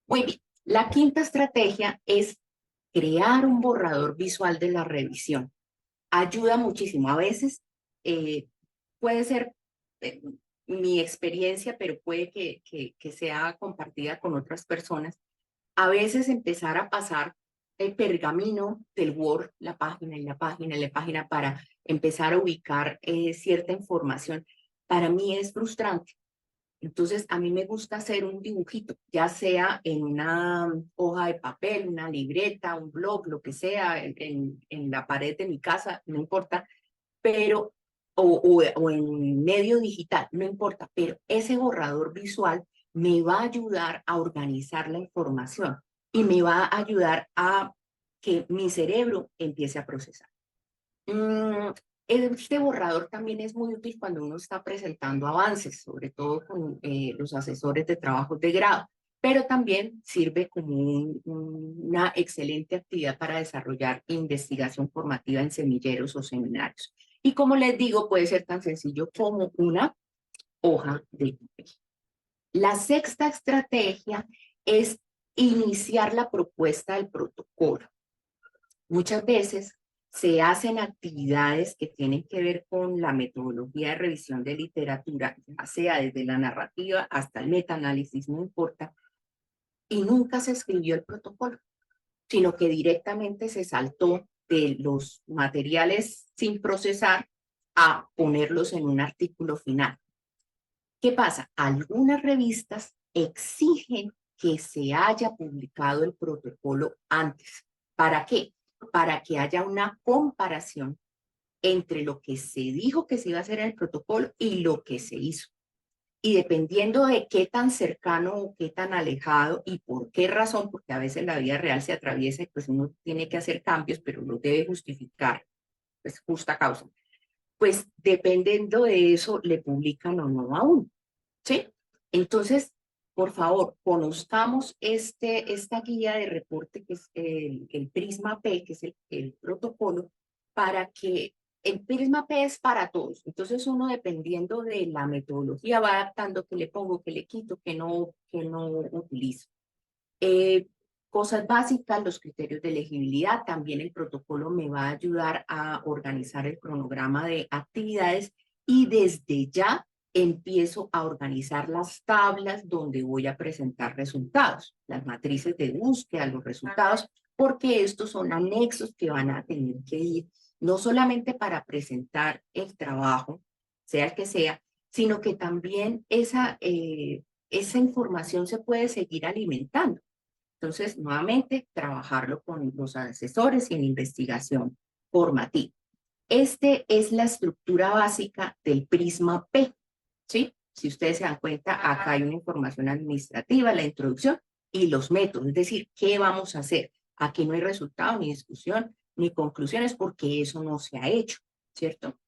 Muy bien, la quinta estrategia es crear un borrador visual de la revisión. Ayuda muchísimo. A veces puede ser eh, mi experiencia, pero puede que sea compartida con otras personas. A veces empezar a pasar el pergamino del Word, la página y la página y la página para empezar a ubicar cierta información, para mí es frustrante. Entonces, a mí me gusta hacer un dibujito, ya sea en una hoja de papel, una libreta, un blog, lo que sea, en la pared de mi casa, no importa, pero, o en medio digital, no importa, pero ese borrador visual me va a ayudar a organizar la información y me va a ayudar a que mi cerebro empiece a procesar. Este borrador también es muy útil cuando uno está presentando avances, sobre todo con los asesores de trabajos de grado, pero también sirve como una excelente actividad para desarrollar investigación formativa en semilleros o seminarios. Y como les digo, puede ser tan sencillo como una hoja de papel. La sexta estrategia es iniciar la propuesta del protocolo. Muchas veces se hacen actividades que tienen que ver con la metodología de revisión de literatura, ya sea desde la narrativa hasta el metaanálisis, no importa, y nunca se escribió el protocolo, sino que directamente se saltó de los materiales sin procesar a ponerlos en un artículo final. ¿Qué pasa? Algunas revistas exigen que se haya publicado el protocolo antes. ¿Para qué? Para que haya una comparación entre lo que se dijo que se iba a hacer en el protocolo y lo que se hizo. Y dependiendo de qué tan cercano o qué tan alejado y por qué razón, porque a veces la vida real se atraviesa y pues uno tiene que hacer cambios, pero lo debe justificar, pues justa causa. Pues dependiendo de eso, le publican o no a uno, ¿sí? Entonces, por favor, conozcamos esta guía de reporte que es el Prisma P, que es el protocolo, para que el Prisma P es para todos. Entonces, uno dependiendo de la metodología va adaptando qué le pongo, qué le quito, qué no utilizo. Eh, Cosas básicas, los criterios de elegibilidad. También el protocolo me va a ayudar a organizar el cronograma de actividades y desde ya empiezo a organizar las tablas donde voy a presentar resultados, las matrices de búsqueda, los resultados, porque estos son anexos que van a tener que ir no solamente para presentar el trabajo, sea el que sea, sino que también esa información se puede seguir alimentando. Entonces, nuevamente, trabajarlo con los asesores y en investigación formativa. Este es la estructura básica del prisma P, ¿sí? Si ustedes se dan cuenta, acá hay una información administrativa, la introducción y los métodos, es decir, ¿qué vamos a hacer? Aquí no hay resultado, ni discusión, ni conclusiones, porque eso no se ha hecho, ¿cierto?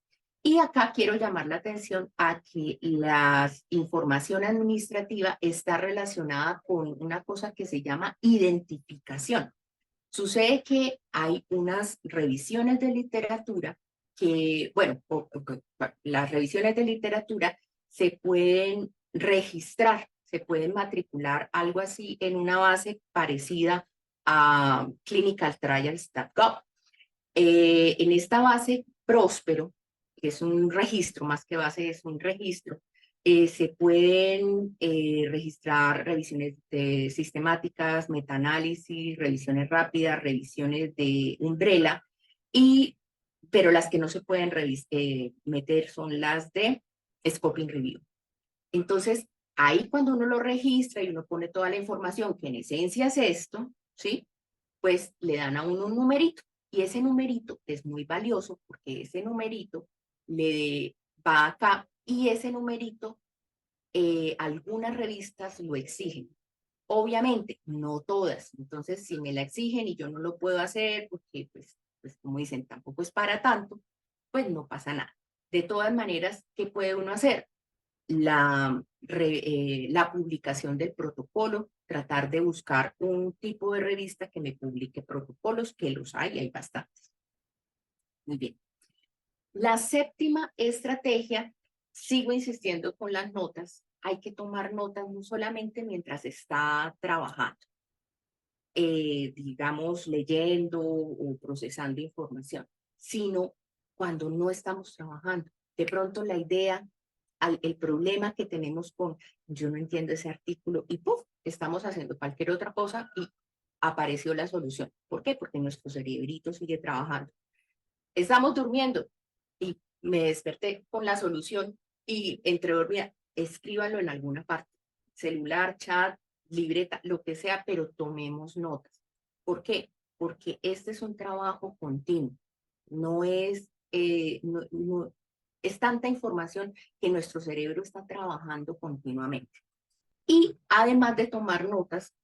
Y acá quiero llamar la atención a que la información administrativa está relacionada con una cosa que se llama identificación. Sucede que hay unas revisiones de literatura que, bueno, las revisiones de literatura se pueden registrar, se pueden matricular, algo así, en una base parecida a clinicaltrials.gov. En esta base, Próspero, que es un registro, más que base, es un registro, se pueden registrar revisiones de sistemáticas, metaanálisis, revisiones rápidas, revisiones de umbrella, pero las que no se pueden meter son las de scoping review. Entonces, ahí cuando uno lo registra y uno pone toda la información, que en esencia es esto, ¿sí? Pues le dan a uno un numerito. Y ese numerito es muy valioso porque ese numerito le va acá y ese numerito algunas revistas lo exigen. Obviamente, no todas. Entonces, si me la exigen y yo no lo puedo hacer porque, pues como dicen, tampoco es para tanto, pues no pasa nada. De todas maneras, ¿qué puede uno hacer? La publicación del protocolo, tratar de buscar un tipo de revista que me publique protocolos, que los hay bastantes. Muy bien. La séptima estrategia, sigo insistiendo con las notas, hay que tomar notas no solamente mientras está trabajando, digamos, leyendo o procesando información, sino cuando no estamos trabajando. De pronto la idea, el problema que tenemos con, yo no entiendo ese artículo y ¡puf! Estamos haciendo cualquier otra cosa y apareció la solución. ¿Por qué? Porque nuestro cerebrito sigue trabajando. Estamos durmiendo y me desperté con la solución y entre dormida, escríbanlo en alguna parte, celular, chat, libreta, lo que sea, pero tomemos notas. ¿Por qué? Porque este es un trabajo continuo, no es, es tanta información que nuestro cerebro está trabajando continuamente. Y además de tomar notas,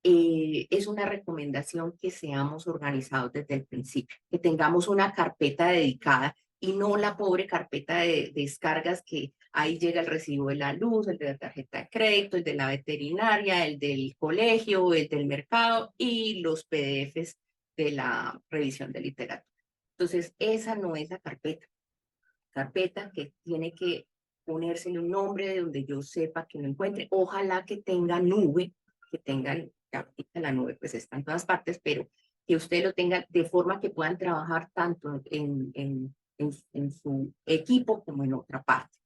es una recomendación que seamos organizados desde el principio, que tengamos una carpeta dedicada y no la pobre carpeta de descargas que ahí llega el recibo de la luz, el de la tarjeta de crédito, el de la veterinaria, el del colegio, el del mercado y los PDFs de la revisión de literatura. Entonces, esa no es la carpeta que tiene que ponérsele un nombre de donde yo sepa que lo encuentre. Ojalá que tenga nube, que tengan, ahorita la nube pues está en todas partes, pero que usted lo tenga de forma que puedan trabajar tanto en su equipo como en otra parte.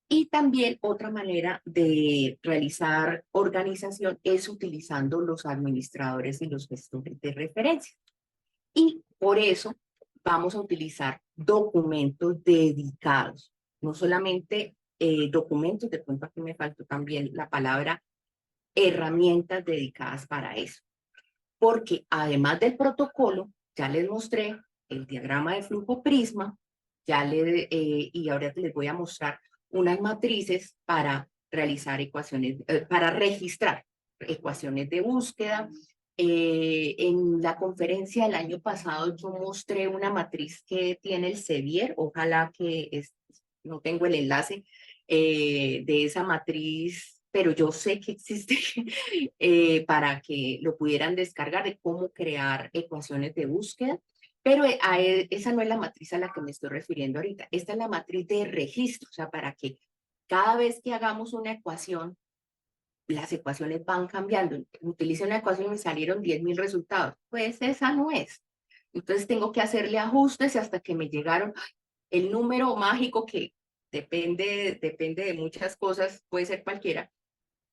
Y también otra manera de realizar organización es utilizando los administradores y los gestores de referencia. Y por eso vamos a utilizar documentos dedicados, no solamente documentos, de pronto aquí me faltó también la palabra herramientas dedicadas para eso. Porque además del protocolo, ya les mostré el diagrama de flujo prisma, y ahora les voy a mostrar unas matrices para realizar ecuaciones, para registrar ecuaciones de búsqueda. En la conferencia del año pasado yo mostré una matriz que tiene el Sevier, ojalá no tengo el enlace de esa matriz, pero yo sé que existe para que lo pudieran descargar de cómo crear ecuaciones de búsqueda. Pero esa no es la matriz a la que me estoy refiriendo ahorita. Esta es la matriz de registro, o sea, para que cada vez que hagamos una ecuación, las ecuaciones van cambiando. Utilicé una ecuación y me salieron 10.000 resultados. Pues esa no es. Entonces tengo que hacerle ajustes hasta que me llegaron el número mágico que depende de muchas cosas, puede ser cualquiera.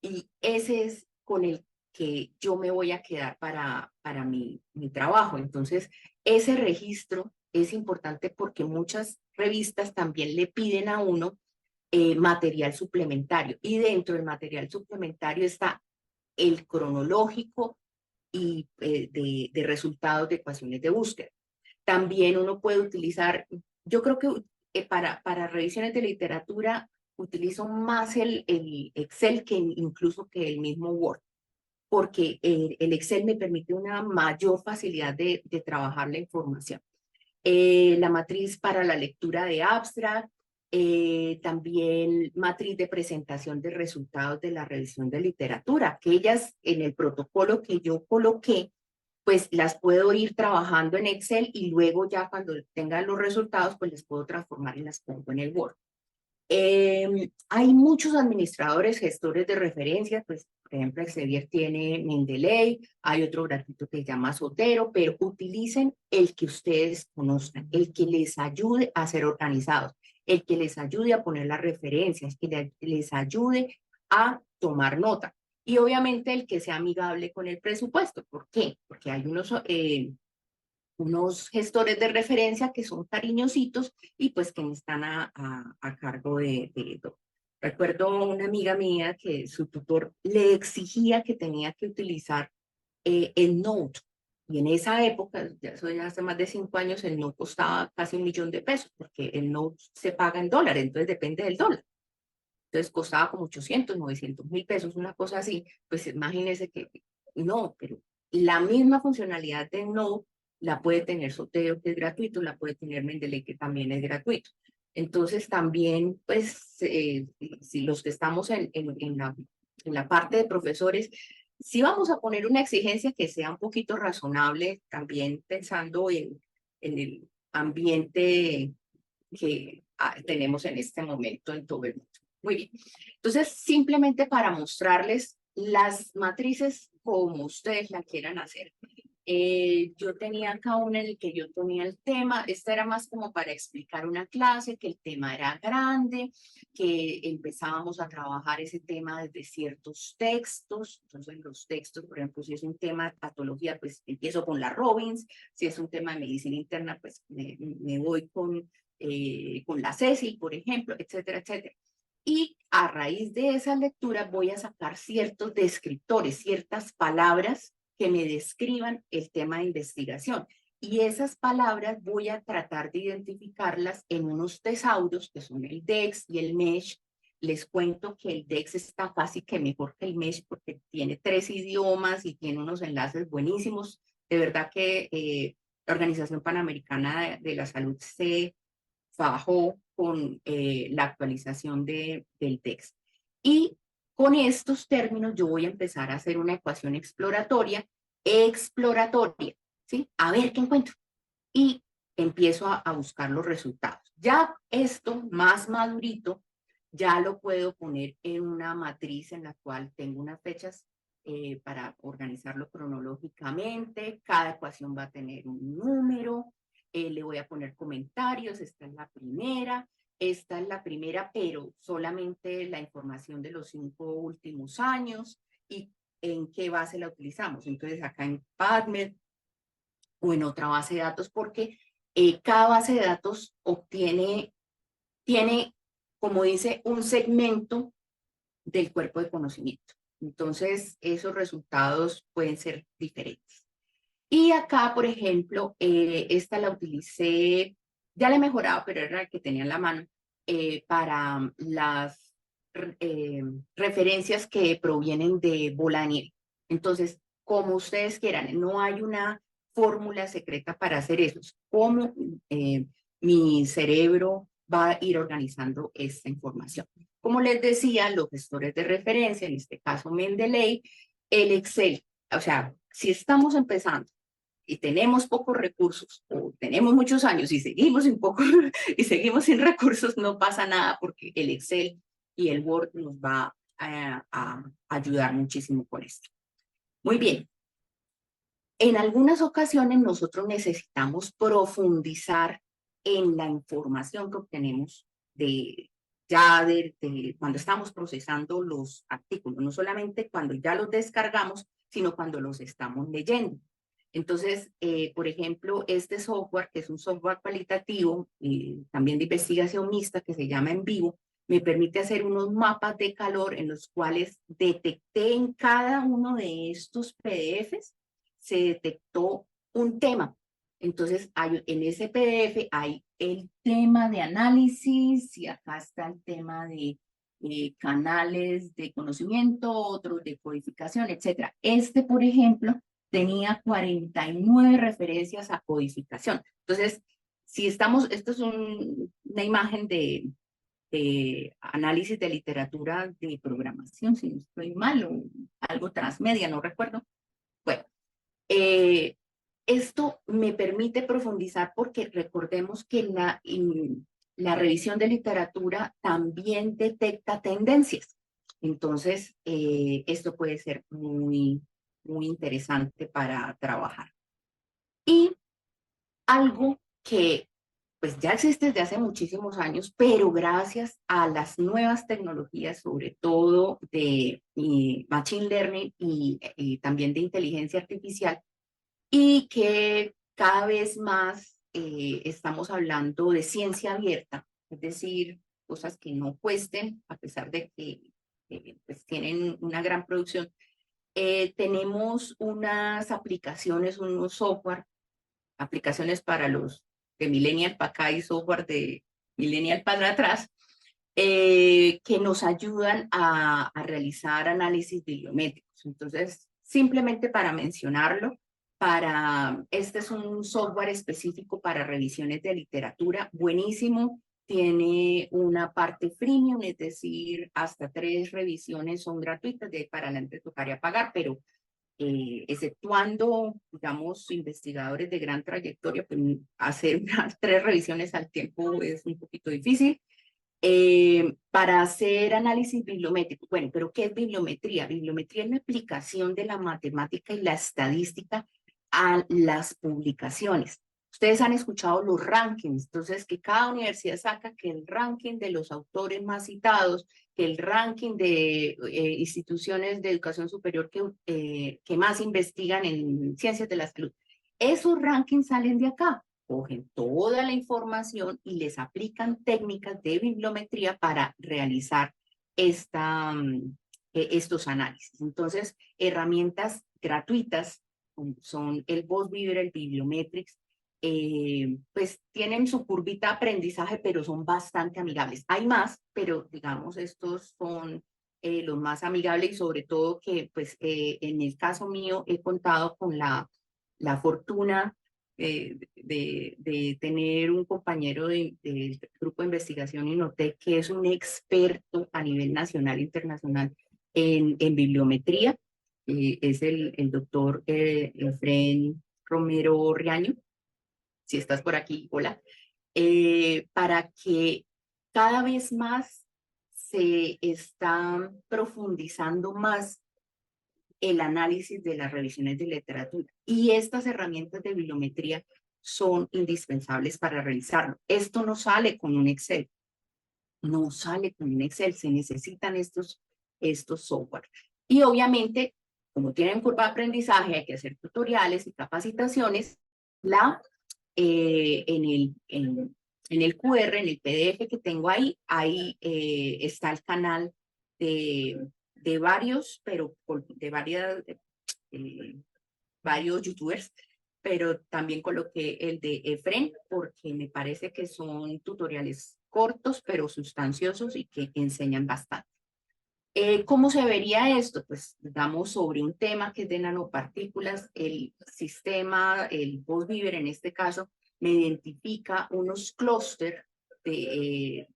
Y ese es con el que yo me voy a quedar para mi trabajo. Entonces, ese registro es importante porque muchas revistas también le piden a uno material suplementario. Y dentro del material suplementario está el cronológico y de resultados de ecuaciones de búsqueda. También uno puede utilizar, yo creo que para revisiones de literatura utilizo más el Excel que incluso que el mismo Word, porque el Excel me permite una mayor facilidad de trabajar la información. La matriz para la lectura de abstract, también matriz de presentación de resultados de la revisión de literatura. Aquellas en el protocolo que yo coloqué, pues las puedo ir trabajando en Excel y luego ya cuando tenga los resultados, pues les puedo transformar y las pongo en el Word. Hay muchos administradores, gestores de referencias, pues por ejemplo Elsevier tiene Mendeley, hay otro gratuito que se llama Sotero, pero utilicen el que ustedes conozcan, el que les ayude a ser organizados, el que les ayude a poner las referencias, que les ayude a tomar nota. Y obviamente el que sea amigable con el presupuesto. ¿Por qué? Porque hay unos gestores de referencia que son cariñositos y pues que están a cargo de esto. Recuerdo una amiga mía que su tutor le exigía que tenía que utilizar el Note. Y en esa época, eso ya hace más de 5 años, el Note costaba casi $1.000.000 porque el Note se paga en dólares, entonces depende del dólar. Entonces costaba como 800, 900.000 pesos, una cosa así. Pues imagínense que no, pero la misma funcionalidad de Node la puede tener Sotero, que es gratuito, la puede tener Mendeley, que también es gratuito. Entonces también, pues, si los que estamos en la parte de profesores, sí vamos a poner una exigencia que sea un poquito razonable, también pensando en el ambiente que tenemos en este momento en todo el mundo. Muy bien. Entonces, simplemente para mostrarles las matrices como ustedes la quieran hacer. Yo tenía acá una en el que yo ponía el tema. Esta era más como para explicar una clase, que el tema era grande, que empezábamos a trabajar ese tema desde ciertos textos. Entonces, los textos, por ejemplo, si es un tema de patología, pues empiezo con la Robbins. Si es un tema de medicina interna, pues me voy con la Cecil, por ejemplo, etcétera, etcétera. Y a raíz de esa lectura voy a sacar ciertos descriptores, ciertas palabras que me describan el tema de investigación. Y esas palabras voy a tratar de identificarlas en unos tesauros, que son el DEX y el MESH. Les cuento que el DEX está casi que mejor que el MESH porque tiene 3 idiomas y tiene unos enlaces buenísimos. De verdad que la Organización Panamericana de la Salud se trabajó con la actualización del texto. Y con estos términos yo voy a empezar a hacer una ecuación exploratoria, ¿sí? A ver qué encuentro. Y empiezo a buscar los resultados. Ya esto más madurito, ya lo puedo poner en una matriz en la cual tengo unas fechas para organizarlo cronológicamente. Cada ecuación va a tener un número. Le voy a poner comentarios. Esta es la primera, pero solamente la información de los 5 últimos años y en qué base la utilizamos. Entonces acá en PubMed o en otra base de datos, porque cada base de datos tiene, como dice, un segmento del cuerpo de conocimiento. Entonces, esos resultados pueden ser diferentes. Y acá, por ejemplo, esta la utilicé, ya la he mejorado, pero era la que tenía en la mano, para las referencias que provienen de Bolanier. Entonces, como ustedes quieran, no hay una fórmula secreta para hacer eso. Cómo mi cerebro va a ir organizando esta información. Como les decía, los gestores de referencia, en este caso Mendeley, el Excel. O sea, si estamos empezando y tenemos pocos recursos o tenemos muchos años y seguimos sin pocos y seguimos sin recursos, no pasa nada porque el Excel y el Word nos va a ayudar muchísimo con esto. Muy bien. En algunas ocasiones nosotros necesitamos profundizar en la información que obtenemos de cuando estamos procesando los artículos, no solamente cuando ya los descargamos, sino cuando los estamos leyendo. Entonces, por ejemplo, este software, que es un software cualitativo, también de investigación mixta, que se llama En Vivo, me permite hacer unos mapas de calor en los cuales detecté en cada uno de estos PDFs, se detectó un tema. Entonces, en ese PDF hay el tema de análisis y acá está el tema de canales de conocimiento, otros de codificación, etcétera. Este, por ejemplo, tenía 49 referencias a codificación. Entonces, si estamos, esto es una imagen de análisis de literatura de programación, si no estoy mal, o algo transmedia, no recuerdo. Bueno, esto me permite profundizar porque recordemos que la revisión de literatura también detecta tendencias. Entonces, esto puede ser muy interesante para trabajar. Y algo que pues ya existe desde hace muchísimos años, pero gracias a las nuevas tecnologías, sobre todo de Machine Learning y también de inteligencia artificial, y que cada vez más estamos hablando de ciencia abierta, es decir, cosas que no cuesten, a pesar de que pues tienen una gran producción. Tenemos unas aplicaciones, unos software, aplicaciones para los de Millennial para acá y software de Millennial para atrás, que nos ayudan a realizar análisis bibliométricos. Entonces, simplemente para mencionarlo, este es un software específico para revisiones de literatura, buenísimo, tiene una parte freemium, es decir, hasta 3 revisiones son gratuitas, de ahí para adelante tocaría pagar, pero exceptuando, digamos, investigadores de gran trayectoria, pues hacer 3 revisiones al tiempo es un poquito difícil. Para hacer análisis bibliométrico. Bueno, pero ¿qué es bibliometría? Bibliometría es la aplicación de la matemática y la estadística a las publicaciones. Ustedes han escuchado los rankings, entonces que cada universidad saca que el ranking de los autores más citados, que el ranking de instituciones de educación superior que más investigan en ciencias de la salud. Esos rankings salen de acá, cogen toda la información y les aplican técnicas de bibliometría para realizar estos análisis. Entonces, herramientas gratuitas son el VozViver, el Bibliometrics, pues tienen su curvita de aprendizaje, pero son bastante amigables. Hay más, pero digamos, estos son los más amigables y sobre todo que, pues, en el caso mío he contado con la fortuna de tener un compañero del grupo de investigación Inotec que es un experto a nivel nacional e internacional en bibliometría. Es el doctor Efren Romero Riaño. Si estás por aquí, hola. Para que cada vez más se está profundizando más el análisis de las revisiones de literatura. Y estas herramientas de bibliometría son indispensables para realizarlo. Esto no sale con un Excel, no sale con un Excel, se necesitan estos software. Y obviamente, como tienen curva de aprendizaje, hay que hacer tutoriales y capacitaciones. En el QR, en el PDF que tengo ahí está el canal de varios, pero de varios youtubers, pero también coloqué el de Efren porque me parece que son tutoriales cortos, pero sustanciosos y que enseñan bastante. ¿Cómo se vería esto? Pues digamos sobre un tema que es de nanopartículas, el sistema, el VozViver en este caso, me identifica unos clústeres de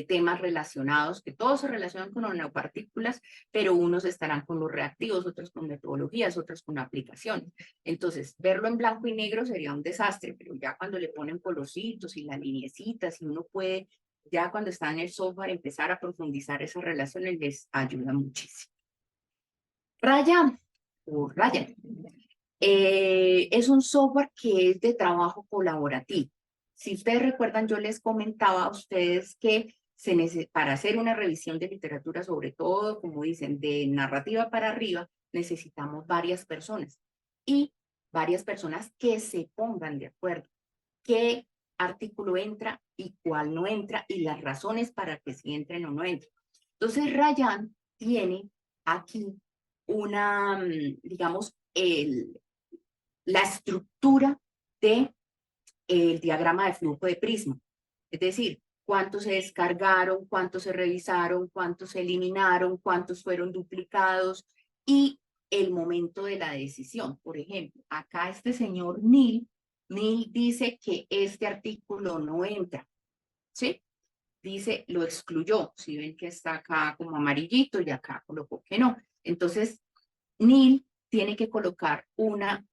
temas relacionados, que todos se relacionan con nanopartículas, pero unos estarán con los reactivos, otros con metodologías, otros con aplicaciones. Entonces, verlo en blanco y negro sería un desastre, pero ya cuando le ponen colorcitos y las lineecitas y uno puede ya cuando está en el software, empezar a profundizar esas relaciones les ayuda muchísimo. Ryan, o Ryan, es un software que es de trabajo colaborativo. Si ustedes recuerdan, yo les comentaba a ustedes que para hacer una revisión de literatura, sobre todo, como dicen, de narrativa para arriba, necesitamos varias personas y varias personas que se pongan de acuerdo, que artículo entra y cuál no entra y las razones para que sí entren o no entren. Entonces, Ryan tiene aquí una, digamos, la estructura de el diagrama de flujo de Prisma. Es decir, cuántos se descargaron, cuántos se revisaron, cuántos se eliminaron, cuántos fueron duplicados y el momento de la decisión. Por ejemplo, acá este señor Neil dice que este artículo no entra, ¿sí? Dice, lo excluyó. Si ven que está acá como amarillito y acá colocó que no. Entonces, Neil tiene que colocar una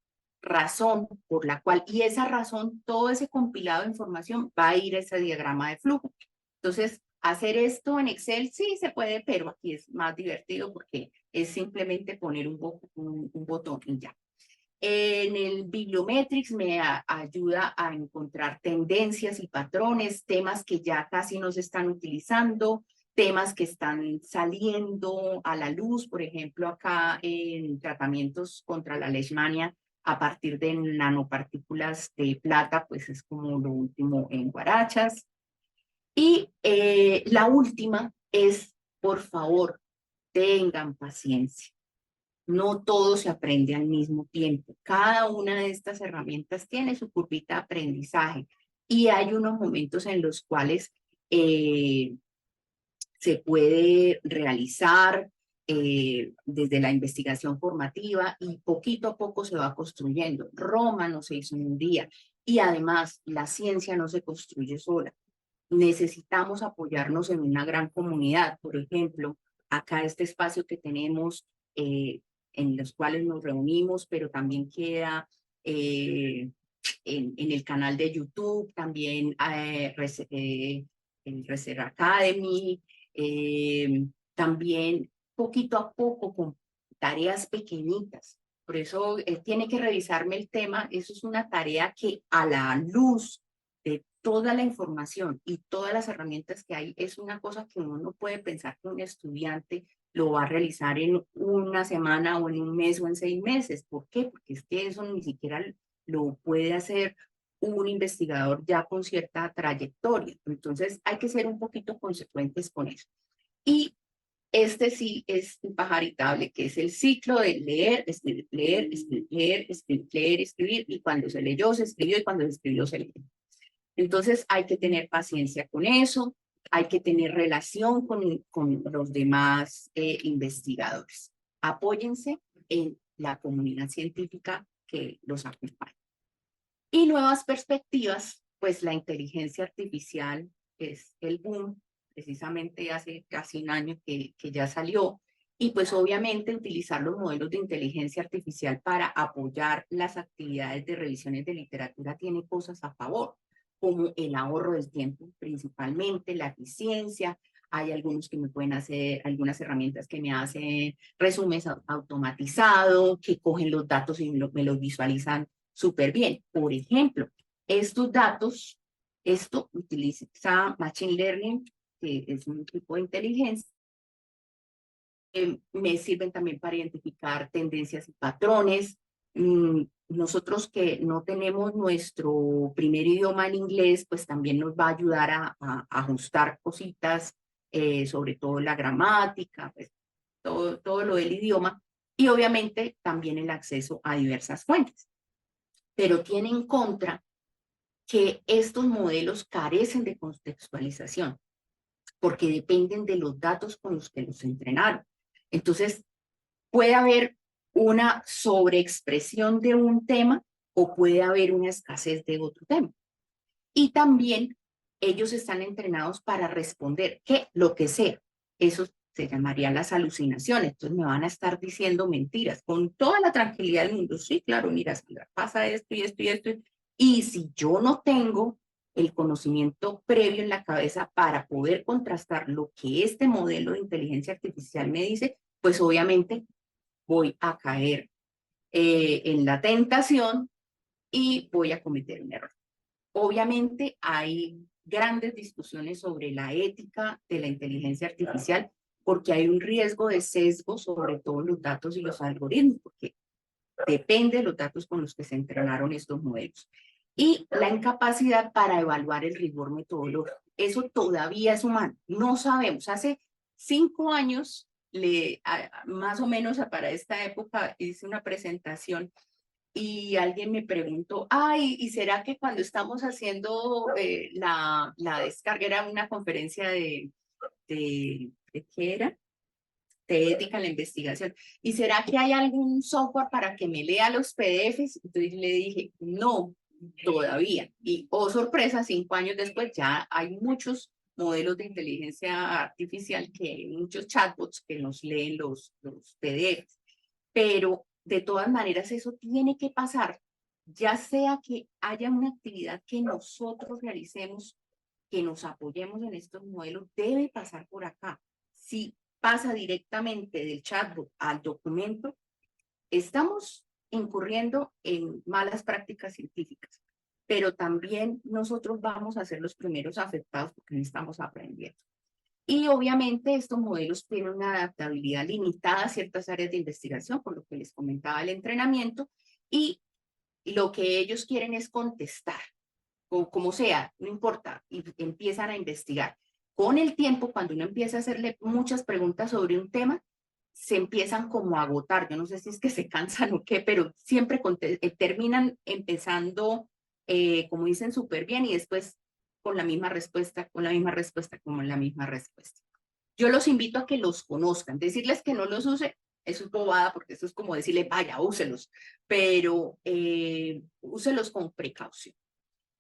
razón por la cual, y esa razón, todo ese compilado de información va a ir a ese diagrama de flujo. Entonces, hacer esto en Excel sí se puede, pero aquí es más divertido porque es simplemente poner un botón y ya. En el Bibliometrics me ayuda a encontrar tendencias y patrones, temas que ya casi no se están utilizando, temas que están saliendo a la luz, por ejemplo, acá en tratamientos contra la leishmania a partir de nanopartículas de plata, pues es como lo último en guarachas. Y la última es, por favor, tengan paciencia. No todo se aprende al mismo tiempo. Cada una de estas herramientas tiene su curvita de aprendizaje y hay unos momentos en los cuales se puede realizar desde la investigación formativa y poquito a poco se va construyendo. Roma no se hizo en un día y además la ciencia no se construye sola. Necesitamos apoyarnos en una gran comunidad. Por ejemplo, acá este espacio que tenemos en los cuales nos reunimos, pero también queda en el canal de YouTube, también el Reser Academy, también poquito a poco con tareas pequeñitas. Por eso tiene que revisarme el tema. Eso es una tarea que a la luz de toda la información y todas las herramientas que hay, es una cosa que uno no puede pensar que un estudiante lo va a realizar en una semana o en un mes o en 6 meses. ¿Por qué? Porque es que eso ni siquiera lo puede hacer un investigador ya con cierta trayectoria. Entonces hay que ser un poquito consecuentes con eso. Y este sí es impajaritable, que es el ciclo de leer, escribir, leer, escribir, leer, escribir, leer, escribir, y cuando se leyó, se escribió, y cuando se escribió, se leyó. Entonces hay que tener paciencia con eso, hay que tener relación con los demás investigadores. Apóyense en la comunidad científica que los acompaña. Y nuevas perspectivas, pues la inteligencia artificial es el boom, precisamente hace casi un año que ya salió, y pues obviamente utilizar los modelos de inteligencia artificial para apoyar las actividades de revisiones de literatura tiene cosas a favor, como el ahorro del tiempo, principalmente la eficiencia. Hay algunos que me pueden hacer, algunas herramientas que me hacen resúmenes automatizados, que cogen los datos y me los visualizan súper bien. Por ejemplo, estos datos, esto utiliza Machine Learning, que es un tipo de inteligencia, me sirven también para identificar tendencias y patrones. Nosotros que no tenemos nuestro primer idioma en inglés, pues también nos va a ayudar a ajustar cositas, sobre todo la gramática, pues todo lo del idioma, y obviamente también el acceso a diversas fuentes. Pero tiene en contra que estos modelos carecen de contextualización, porque dependen de los datos con los que los entrenaron. Entonces, puede haber una sobreexpresión de un tema o puede haber una escasez de otro tema. Y también ellos están entrenados para responder que lo que sea. Eso se llamaría las alucinaciones. Entonces me van a estar diciendo mentiras con toda la tranquilidad del mundo. Sí, claro, mira, pasa esto y esto y esto. Y si yo no tengo el conocimiento previo en la cabeza para poder contrastar lo que este modelo de inteligencia artificial me dice, pues obviamente voy a caer en la tentación y voy a cometer un error. Obviamente hay grandes discusiones sobre la ética de la inteligencia artificial porque hay un riesgo de sesgo sobre todos los datos y los algoritmos, porque depende de los datos con los que se entrenaron estos modelos. y la incapacidad para evaluar el rigor metodológico. Eso todavía es humano. No sabemos. Hace 5 años, más o menos para esta época, hice una presentación y alguien me preguntó, ay, ¿y será que cuando estamos haciendo la descarga, era una conferencia ¿de qué era? De ética en la investigación. ¿Y será que hay algún software para que me lea los PDFs? Entonces le dije, no, todavía. Y, oh sorpresa, 5 años después ya hay muchos modelos de inteligencia artificial, muchos chatbots que nos leen los PDFs. Pero de todas maneras eso tiene que pasar, ya sea que haya una actividad que nosotros realicemos, que nos apoyemos en estos modelos, debe pasar por acá. Si pasa directamente del chatbot al documento, estamos incurriendo en malas prácticas científicas, pero también nosotros vamos a ser los primeros afectados porque no estamos aprendiendo. Y obviamente estos modelos tienen una adaptabilidad limitada a ciertas áreas de investigación, por lo que les comentaba el entrenamiento, y lo que ellos quieren es contestar, o como sea, no importa, y empiezan a investigar. Con el tiempo, cuando uno empieza a hacerle muchas preguntas sobre un tema, se empiezan como a agotar. Yo no sé si es que se cansan o qué, pero siempre terminan empezando, como dicen, súper bien y después con la misma respuesta, con la misma respuesta, como la misma respuesta. Yo los invito a que los conozcan. Decirles que no los use, eso es bobada, porque eso es como decirle, vaya, úselos, pero úselos con precaución.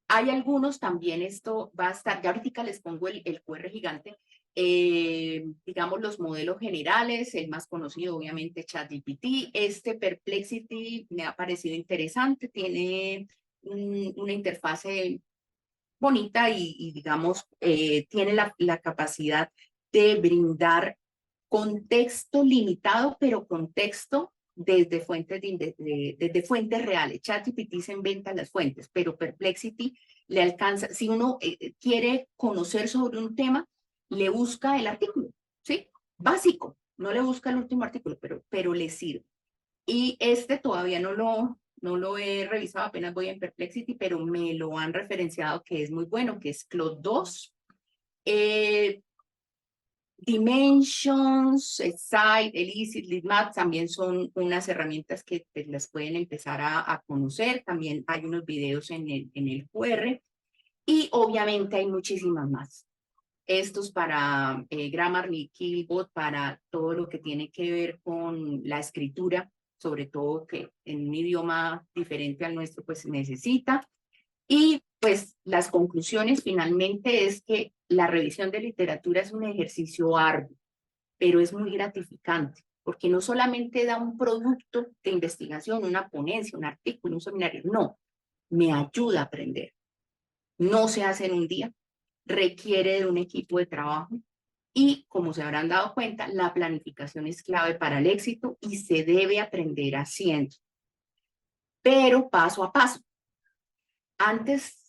Hay algunos también, esto va a estar, ya ahorita les pongo el QR gigante, digamos los modelos generales, el más conocido obviamente ChatGPT, Perplexity me ha parecido interesante, tiene una interfase bonita y digamos, tiene la capacidad de brindar contexto limitado, pero contexto desde desde fuentes reales. ChatGPT se inventa las fuentes, pero Perplexity le alcanza, si uno quiere conocer sobre un tema, le busca el artículo, ¿sí? Básico, no le busca el último artículo, pero le sirve. Y todavía no lo he revisado, apenas voy en Perplexity, pero me lo han referenciado que es muy bueno, que es Claude 2. Dimensions, Excite, Elicit, Litmap también son unas herramientas que pues, las pueden empezar a conocer. También hay unos videos en el QR y obviamente hay muchísimas más. Estos para Grammarly, Killbot, para todo lo que tiene que ver con la escritura, sobre todo que en un idioma diferente al nuestro pues se necesita. Y pues las conclusiones finalmente es que la revisión de literatura es un ejercicio arduo, pero es muy gratificante, porque no solamente da un producto de investigación, una ponencia, un artículo, un seminario, no, me ayuda a aprender. No se hace en un día, requiere de un equipo de trabajo y, como se habrán dado cuenta, la planificación es clave para el éxito y se debe aprender haciendo, pero paso a paso. Antes,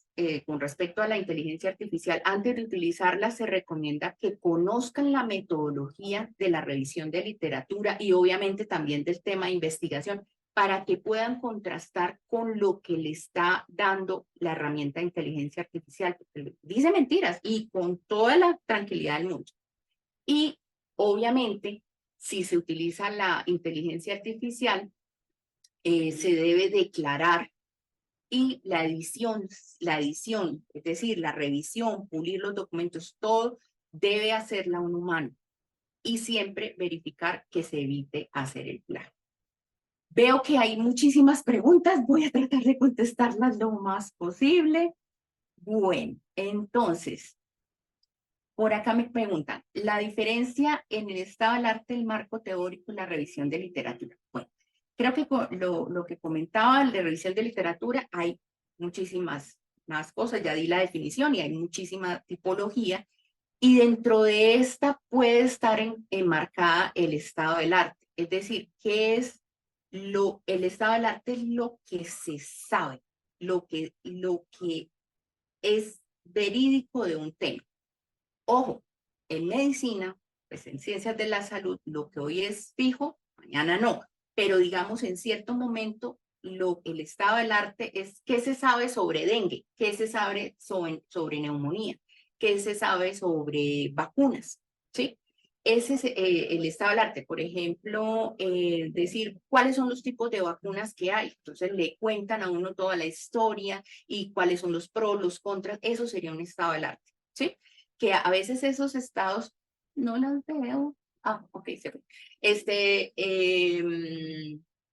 con respecto a la inteligencia artificial, antes de utilizarla se recomienda que conozcan la metodología de la revisión de literatura y obviamente también del tema de investigación para que puedan contrastar con lo que le está dando la herramienta de inteligencia artificial, porque dice mentiras y con toda la tranquilidad del mundo. Y obviamente, si se utiliza la inteligencia artificial, se debe declarar y la edición, es decir, la revisión, pulir los documentos, todo debe hacerla un humano y siempre verificar que se evite hacer el plagio. Veo que hay muchísimas preguntas, voy a tratar de contestarlas lo más posible. Bueno, entonces, por acá me preguntan, la diferencia en el estado del arte, el marco teórico y la revisión de literatura. Bueno, creo que lo que comentaba, el de revisión de literatura, hay muchísimas más cosas, ya di la definición y hay muchísima tipología, y dentro de esta puede estar enmarcada el estado del arte, es decir, ¿qué es el estado del arte? Es lo que se sabe, lo que es verídico de un tema. Ojo, en medicina, pues en ciencias de la salud, lo que hoy es fijo, mañana no, pero digamos en cierto momento el estado del arte es qué se sabe sobre dengue, qué se sabe sobre neumonía, qué se sabe sobre vacunas, ¿sí? Ese es el estado del arte. Por ejemplo, decir cuáles son los tipos de vacunas que hay. Entonces le cuentan a uno toda la historia y cuáles son los pros, los contras. Eso sería un estado del arte, ¿sí? Que a veces esos estados no los veo. Ah, ok, se ve.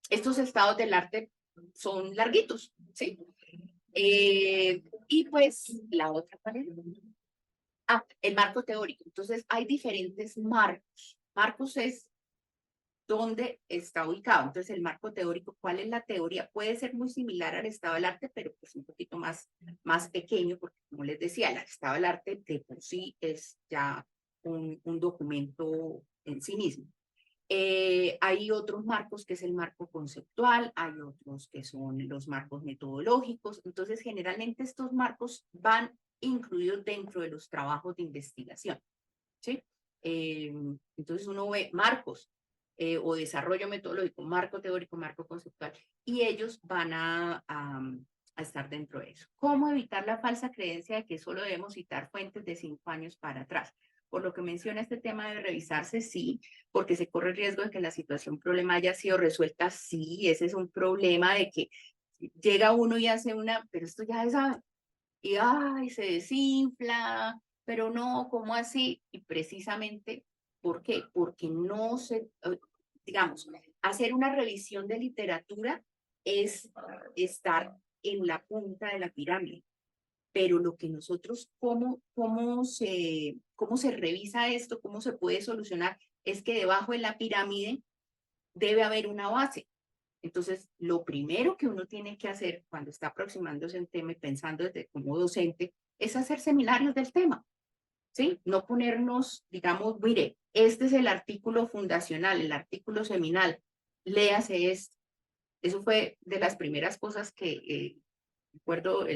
Estos estados del arte son larguitos, ¿sí? Y pues la otra manera. Ah, el marco teórico. Entonces hay diferentes marcos. Marcos es dónde está ubicado. Entonces el marco teórico, ¿cuál es la teoría? Puede ser muy similar al estado del arte, pero pues un poquito más pequeño, porque como les decía, el estado del arte de por sí es ya un documento en sí mismo. Hay otros marcos que es el marco conceptual, hay otros que son los marcos metodológicos. Entonces, generalmente estos marcos van incluidos dentro de los trabajos de investigación, ¿sí? Entonces uno ve marcos o desarrollo metodológico, marco teórico, marco conceptual, y ellos van a estar dentro de eso. ¿Cómo evitar la falsa creencia de que solo debemos citar fuentes de 5 años para atrás? Por lo que menciona este tema de revisarse, sí, porque se corre el riesgo de que la situación problema haya sido resuelta, sí, ese es un problema de que llega uno y hace una, pero esto ya se sabe, y ay, se desinfla, pero no, ¿cómo así? Y precisamente, ¿por qué? Porque no se, digamos, hacer una revisión de literatura es estar en la punta de la pirámide, pero lo que nosotros, cómo se revisa esto, cómo se puede solucionar, es que debajo de la pirámide debe haber una base. Entonces, lo primero que uno tiene que hacer cuando está aproximándose a un tema y pensando desde como docente es hacer seminarios del tema, ¿sí? No ponernos, digamos, mire, este es el artículo fundacional, el artículo seminal, léase esto. Eso fue de las primeras cosas que, recuerdo,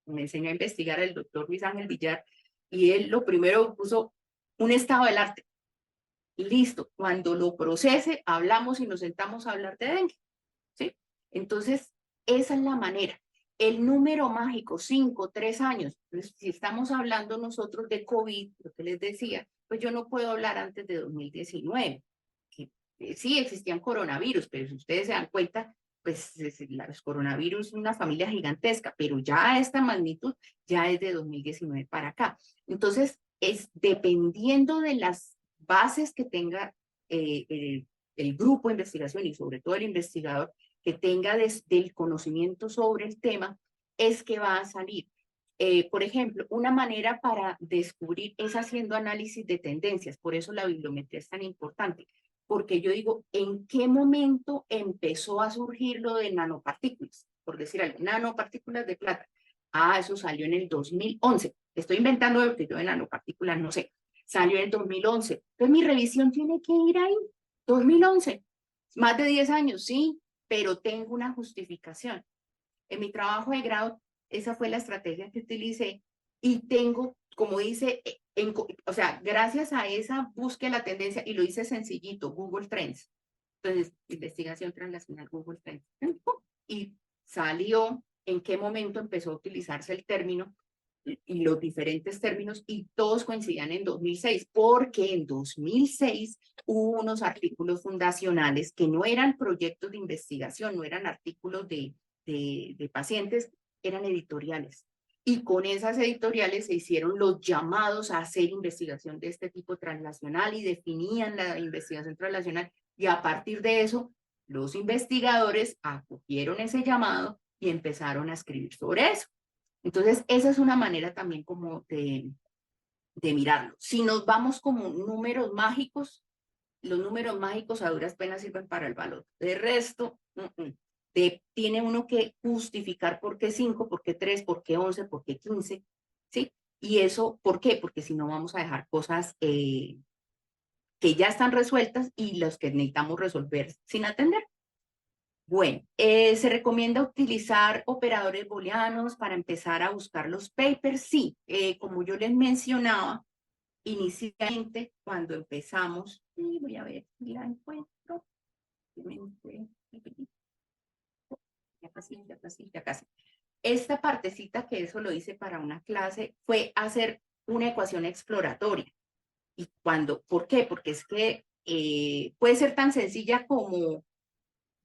me enseñó a investigar el doctor Luis Ángel Villar, y él lo primero puso un estado del arte. Listo, cuando lo procese, hablamos y nos sentamos a hablar de dengue. ¿Sí? Entonces, esa es la manera. El número mágico, 5, 3 años, pues, si estamos hablando nosotros de COVID, lo que les decía, pues yo no puedo hablar antes de 2019. Que, sí, existían coronavirus, pero si ustedes se dan cuenta, pues los coronavirus es una familia gigantesca, pero ya a esta magnitud ya es de 2019 para acá. Entonces, es dependiendo de las bases que tenga el grupo de investigación y sobre todo el investigador, que tenga desde el conocimiento sobre el tema, es que va a salir. Por ejemplo, una manera para descubrir es haciendo análisis de tendencias. Por eso la bibliometría es tan importante. Porque yo digo, ¿en qué momento empezó a surgir lo de nanopartículas? Por decir algo, nanopartículas de plata. Ah, eso salió en el 2011. Estoy inventando lo que yo de nanopartículas no sé. Salió en el 2011. Entonces mi revisión tiene que ir ahí. 2011. Más de 10 años, sí, pero tengo una justificación. En mi trabajo de grado, esa fue la estrategia que utilicé y tengo, como dice, o sea, gracias a esa búsqueda de la tendencia, y lo hice sencillito, Google Trends. Entonces, investigación translacional Google Trends. Y salió en qué momento empezó a utilizarse el término y los diferentes términos, y todos coincidían en 2006, porque en 2006 hubo unos artículos fundacionales que no eran proyectos de investigación, no eran artículos de pacientes, eran editoriales. Y con esas editoriales se hicieron los llamados a hacer investigación de este tipo translacional y definían la investigación translacional. Y a partir de eso, los investigadores acogieron ese llamado y empezaron a escribir sobre eso. Entonces, esa es una manera también como de mirarlo. Si nos vamos como números mágicos, los números mágicos a duras penas sirven para el valor. De resto, tiene uno que justificar por qué 5, por qué 3, por qué 11, por qué 15, ¿sí? Y eso, ¿por qué? Porque si no vamos a dejar cosas que ya están resueltas y los que necesitamos resolver sin atender. Bueno, se recomienda utilizar operadores booleanos para empezar a buscar los papers. Sí, como yo les mencionaba, inicialmente cuando empezamos, y voy a ver si la encuentro. esta partecita, que eso lo hice para una clase, fue hacer una ecuación exploratoria. Y ¿por qué? Porque es que puede ser tan sencilla como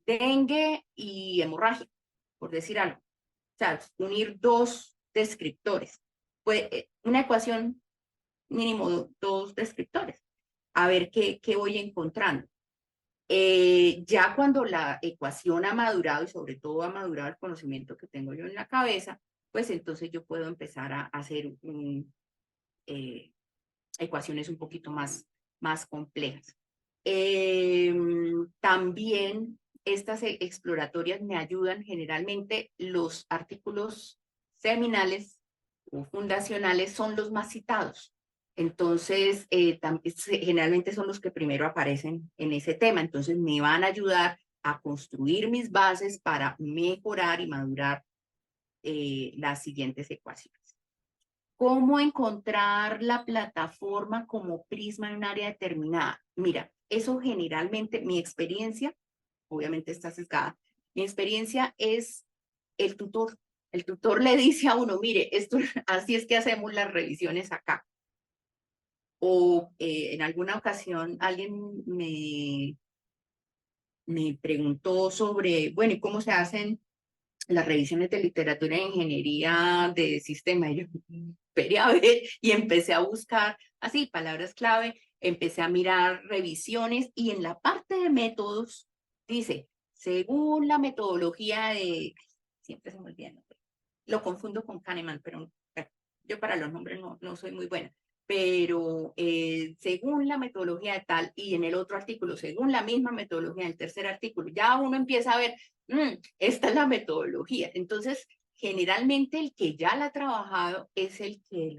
dengue y hemorragia, por decir algo. O sea, unir dos descriptores. Pues, una ecuación mínimo dos descriptores. A ver qué voy encontrando. Ya cuando la ecuación ha madurado y sobre todo ha madurado el conocimiento que tengo yo en la cabeza, pues entonces yo puedo empezar a hacer ecuaciones un poquito más complejas. También estas exploratorias me ayudan generalmente los artículos seminales o fundacionales son los más citados. Entonces, generalmente son los que primero aparecen en ese tema. Entonces, me van a ayudar a construir mis bases para mejorar y madurar las siguientes ecuaciones. ¿Cómo encontrar la plataforma como Prisma en un área determinada? Mira, eso generalmente, mi experiencia, obviamente está sesgada, mi experiencia es el tutor. El tutor le dice a uno, mire, esto, así es que hacemos las revisiones acá. O en alguna ocasión alguien me preguntó sobre, bueno, ¿y cómo se hacen las revisiones de literatura de ingeniería de sistema? Y yo esperé a ver y empecé a buscar así palabras clave, empecé a mirar revisiones y en la parte de métodos dice, según la metodología de, siempre se me olvida, lo confundo con Kahneman, pero yo para los nombres no soy muy buena, pero según la metodología de tal y en el otro artículo, según la misma metodología del tercer artículo, ya uno empieza a ver, esta es la metodología. Entonces, generalmente el que ya la ha trabajado es el que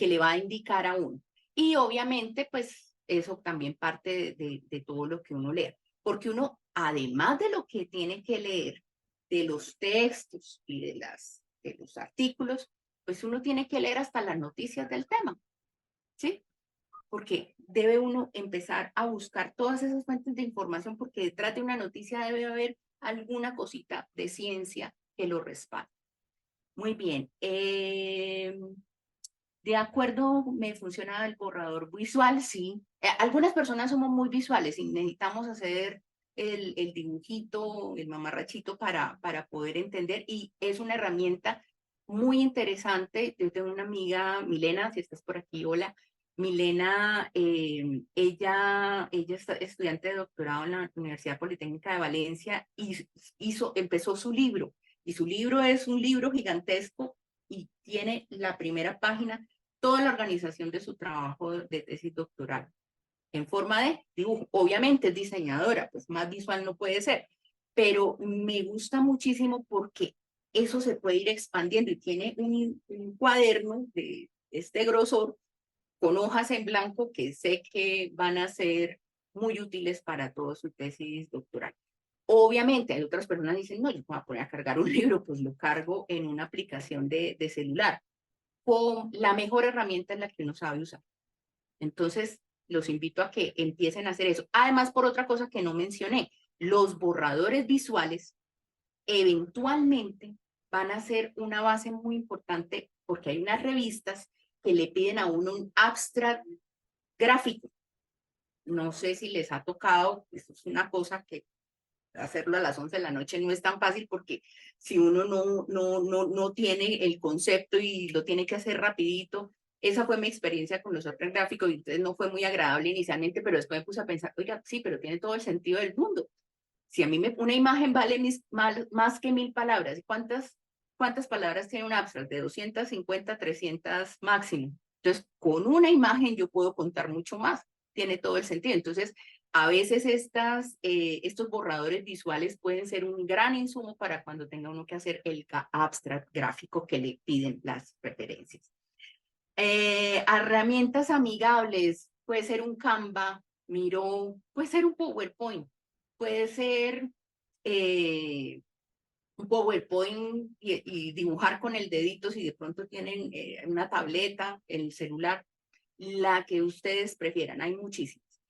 le va a indicar a uno. Y obviamente, pues eso también parte de todo lo que uno lea, porque uno, además de lo que tiene que leer, de los textos y de los artículos, pues uno tiene que leer hasta las noticias del tema, ¿sí? Porque debe uno empezar a buscar todas esas fuentes de información, porque detrás de una noticia debe haber alguna cosita de ciencia que lo respalde. Muy bien. De acuerdo, me funciona el borrador visual, sí. Algunas personas somos muy visuales y necesitamos hacer el dibujito, el mamarrachito para poder entender y es una herramienta muy interesante. Yo tengo una amiga, Milena, si estás por aquí, hola. Milena, ella es estudiante de doctorado en la Universidad Politécnica de Valencia y empezó su libro. Y su libro es un libro gigantesco y tiene la primera página toda la organización de su trabajo de tesis doctoral en forma de dibujo. Obviamente es diseñadora, pues más visual no puede ser, pero me gusta muchísimo porque eso se puede ir expandiendo y tiene un cuaderno de este grosor con hojas en blanco que sé que van a ser muy útiles para toda su tesis doctoral. Obviamente hay otras personas que dicen, no, yo me voy a poner a cargar un libro, pues lo cargo en una aplicación de celular con la mejor herramienta en la que uno sabe usar. Entonces, los invito a que empiecen a hacer eso. Además, por otra cosa que no mencioné, los borradores visuales eventualmente van a ser una base muy importante porque hay unas revistas que le piden a uno un abstract gráfico. No sé si les ha tocado, eso es una cosa que hacerlo a las 11 de la noche no es tan fácil porque si uno no tiene el concepto y lo tiene que hacer rapidito, esa fue mi experiencia con los software gráficos y entonces no fue muy agradable inicialmente, pero después me puse a pensar, oiga, sí, pero tiene todo el sentido del mundo. Si a mí una imagen vale más que 1000 palabras, ¿cuántas palabras tiene un abstract? De 250, 300 máximo. Entonces, con una imagen yo puedo contar mucho más. Tiene todo el sentido. Entonces, a veces estos borradores visuales pueden ser un gran insumo para cuando tenga uno que hacer el abstract gráfico que le piden las referencias. Herramientas amigables, puede ser un Canva, Miro, puede ser un PowerPoint, puede ser un PowerPoint y dibujar con el dedito si de pronto tienen una tableta, el celular, la que ustedes prefieran, hay muchísimas.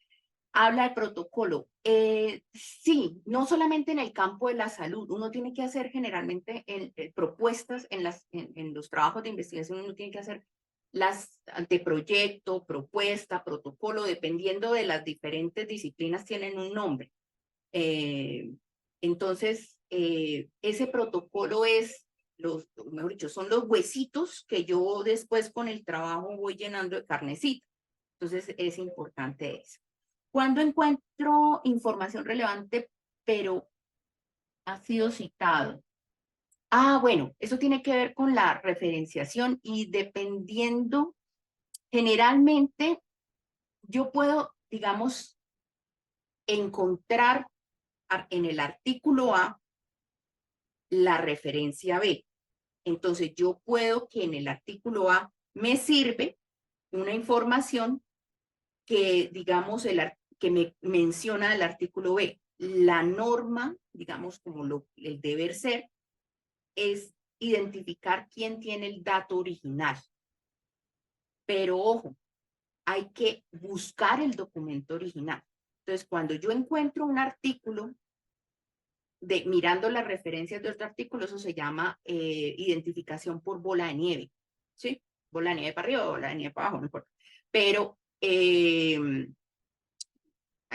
Habla el protocolo. Sí, no solamente en el campo de la salud, uno tiene que hacer generalmente propuestas en los trabajos de investigación, uno tiene que hacer las anteproyecto, propuesta, protocolo, dependiendo de las diferentes disciplinas, tienen un nombre. Eh, entonces, ese protocolo es, mejor dicho, son los huesitos que yo después con el trabajo voy llenando de carnecita. Entonces, es importante eso. Cuando encuentro información relevante, pero ha sido citado. Ah, bueno, eso tiene que ver con la referenciación y dependiendo, generalmente yo puedo, digamos, encontrar en el artículo A la referencia B. Entonces yo puedo que en el artículo A me sirve una información que, digamos, que me menciona el artículo B. La norma, digamos, como el deber ser, es identificar quién tiene el dato original. Pero ojo, hay que buscar el documento original. Entonces, cuando yo encuentro un artículo, mirando las referencias de otro artículo, eso se llama identificación por bola de nieve. ¿Sí? Bola de nieve para arriba o bola de nieve para abajo, no importa. Pero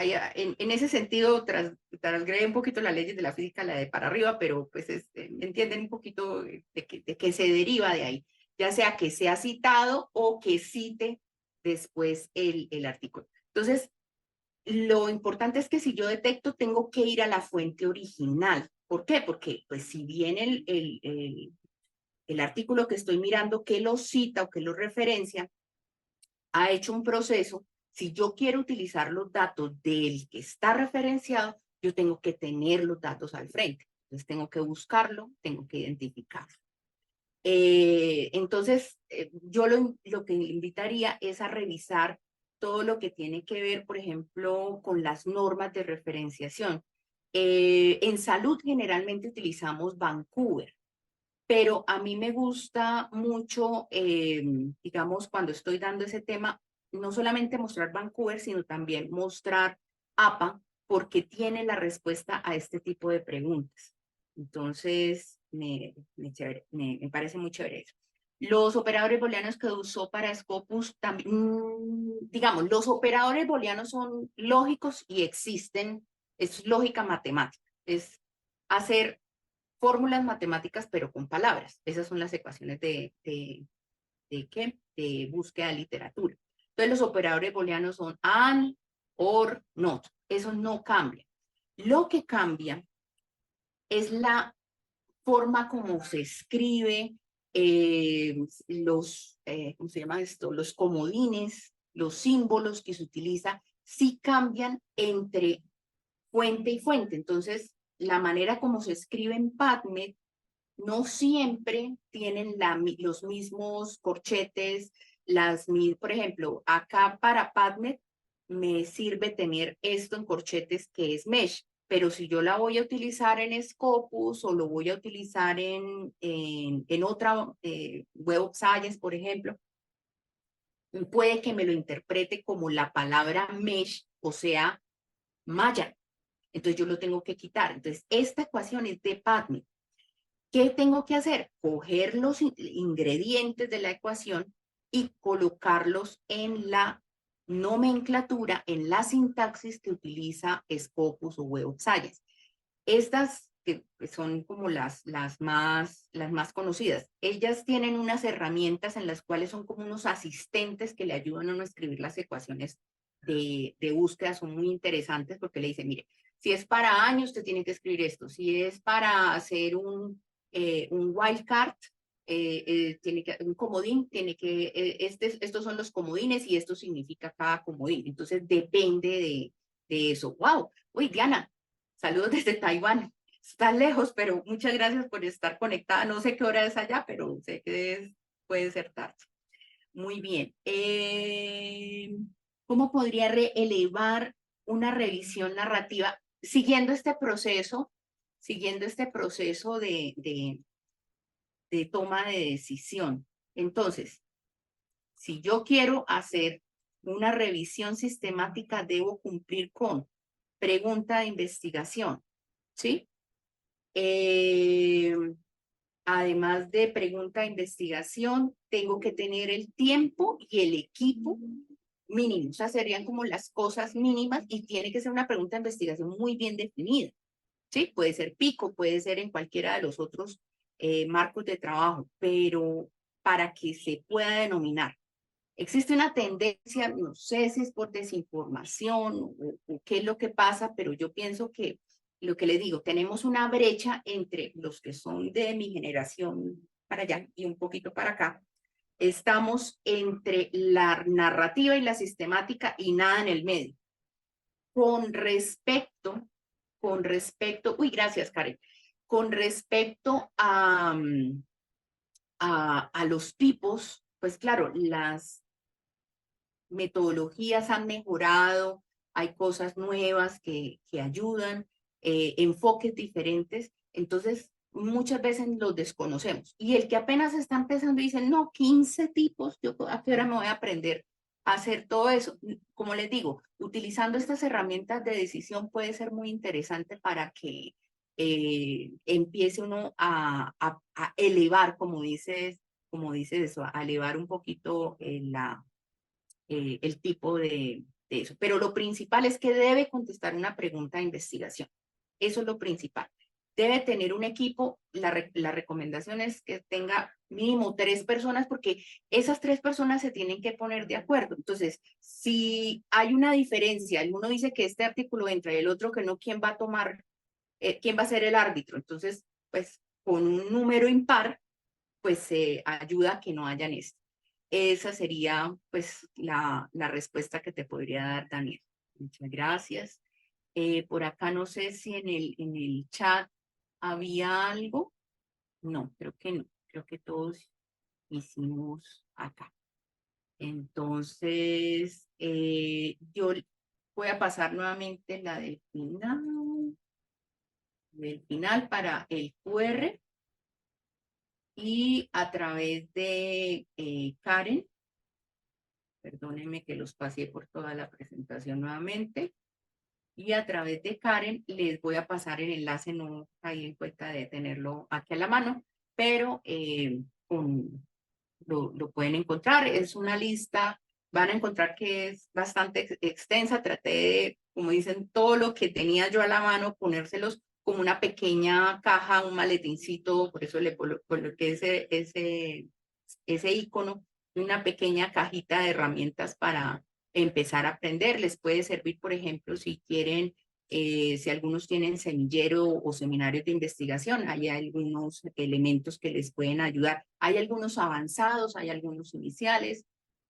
en ese sentido, transgrede un poquito las leyes de la física, la de para arriba, pero pues entienden un poquito de qué se deriva de ahí, ya sea que sea citado o que cite después el artículo. Entonces, lo importante es que si yo detecto, tengo que ir a la fuente original. ¿Por qué? Porque pues si bien el artículo que estoy mirando que lo cita o que lo referencia, ha hecho un proceso. Si yo quiero utilizar los datos del que está referenciado, yo tengo que tener los datos al frente. Entonces tengo que buscarlo, tengo que identificarlo. Entonces, yo lo que invitaría es a revisar todo lo que tiene que ver, por ejemplo, con las normas de referenciación. En salud generalmente utilizamos Vancouver, pero a mí me gusta mucho, digamos, cuando estoy dando ese tema, no solamente mostrar Vancouver, sino también mostrar APA, porque tiene la respuesta a este tipo de preguntas. Entonces, me parece muy chévere eso. Los operadores booleanos que usó para Scopus también, digamos, los operadores booleanos son lógicos y existen, es lógica matemática, es hacer fórmulas matemáticas, pero con palabras. Esas son las ecuaciones ¿qué? De búsqueda de literatura. Entonces, los operadores booleanos son and, or, not. Eso no cambia. Lo que cambia es la forma como se escribe, ¿cómo se llama esto? Los comodines, los símbolos que se utiliza, sí cambian entre fuente y fuente. Entonces, la manera como se escribe en PubMed no siempre tienen los mismos corchetes, por ejemplo, acá para PubMed me sirve tener esto en corchetes que es mesh, pero si yo la voy a utilizar en Scopus o lo voy a utilizar en otra Web of Science, por ejemplo, puede que me lo interprete como la palabra mesh, o sea, malla. Entonces yo lo tengo que quitar. Entonces, esta ecuación es de PubMed. ¿Qué tengo que hacer? Coger los ingredientes de la ecuación y colocarlos en la nomenclatura, en la sintaxis que utiliza Scopus o Web of Science. Estas que son como las más conocidas. Ellas tienen unas herramientas en las cuales son como unos asistentes que le ayudan a uno a escribir las ecuaciones de búsqueda. Son muy interesantes porque le dicen, mire, si es para años, usted tiene que escribir esto. Si es para hacer un wildcard, un comodín, estos son los comodines y esto significa cada comodín. Entonces depende de eso. ¡Wow! Uy, Diana, saludos desde Taiwán. Está lejos, pero muchas gracias por estar conectada. No sé qué hora es allá, pero sé que puede ser tarde. Muy bien. ¿Cómo podría elevar una revisión narrativa siguiendo este proceso, de toma de decisión? Entonces, si yo quiero hacer una revisión sistemática debo cumplir con pregunta de investigación, ¿sí? Eh, Además de pregunta de investigación, tengo que tener el tiempo y el equipo mínimo. O sea, serían como las cosas mínimas y tiene que ser una pregunta de investigación muy bien definida. ¿Sí? Puede ser pico, puede ser en cualquiera de los otros marcos de trabajo, pero para que se pueda denominar. Existe una tendencia, no sé si es por desinformación o qué es lo que pasa, pero yo pienso que lo que les digo, tenemos una brecha entre los que son de mi generación para allá y un poquito para acá. Estamos entre la narrativa y la sistemática y nada en el medio. Con respecto, uy, gracias, Karen. Con respecto a los tipos, pues claro, las metodologías han mejorado, hay cosas nuevas que ayudan, enfoques diferentes, entonces muchas veces los desconocemos. Y el que apenas está empezando dice, no, 15 tipos, yo a qué hora me voy a aprender a hacer todo eso. Como les digo, utilizando estas herramientas de decisión puede ser muy interesante para que empiece uno a elevar, como dices eso, a elevar un poquito el tipo de eso. Pero lo principal es que debe contestar una pregunta de investigación. Eso es lo principal. Debe tener un equipo. La recomendación es que tenga mínimo 3 personas porque esas 3 personas se tienen que poner de acuerdo. Entonces, si hay una diferencia, el uno dice que este artículo entra y el otro que no, ¿quién va a tomar, quién va a ser el árbitro? Entonces, pues con un número impar, pues se ayuda a que no hayan esto. Esa sería pues la respuesta que te podría dar Daniel. Muchas gracias. Por acá no sé si en el chat había algo. No, creo que no. Creo que todos hicimos acá. Entonces, yo voy a pasar nuevamente la del final para el QR y a través de Karen. Perdónenme que los pasé por toda la presentación nuevamente. Y a través de Karen les voy a pasar el enlace, no caí en cuenta de tenerlo aquí a la mano, pero lo pueden encontrar. Es una lista, van a encontrar que es bastante extensa. Traté de, como dicen, todo lo que tenía yo a la mano, ponérselos como una pequeña caja, un maletincito, por eso le coloqué ese icono, una pequeña cajita de herramientas para empezar a aprender. Les puede servir, por ejemplo, si quieren, si algunos tienen semillero o seminarios de investigación, hay algunos elementos que les pueden ayudar. Hay algunos avanzados, hay algunos iniciales.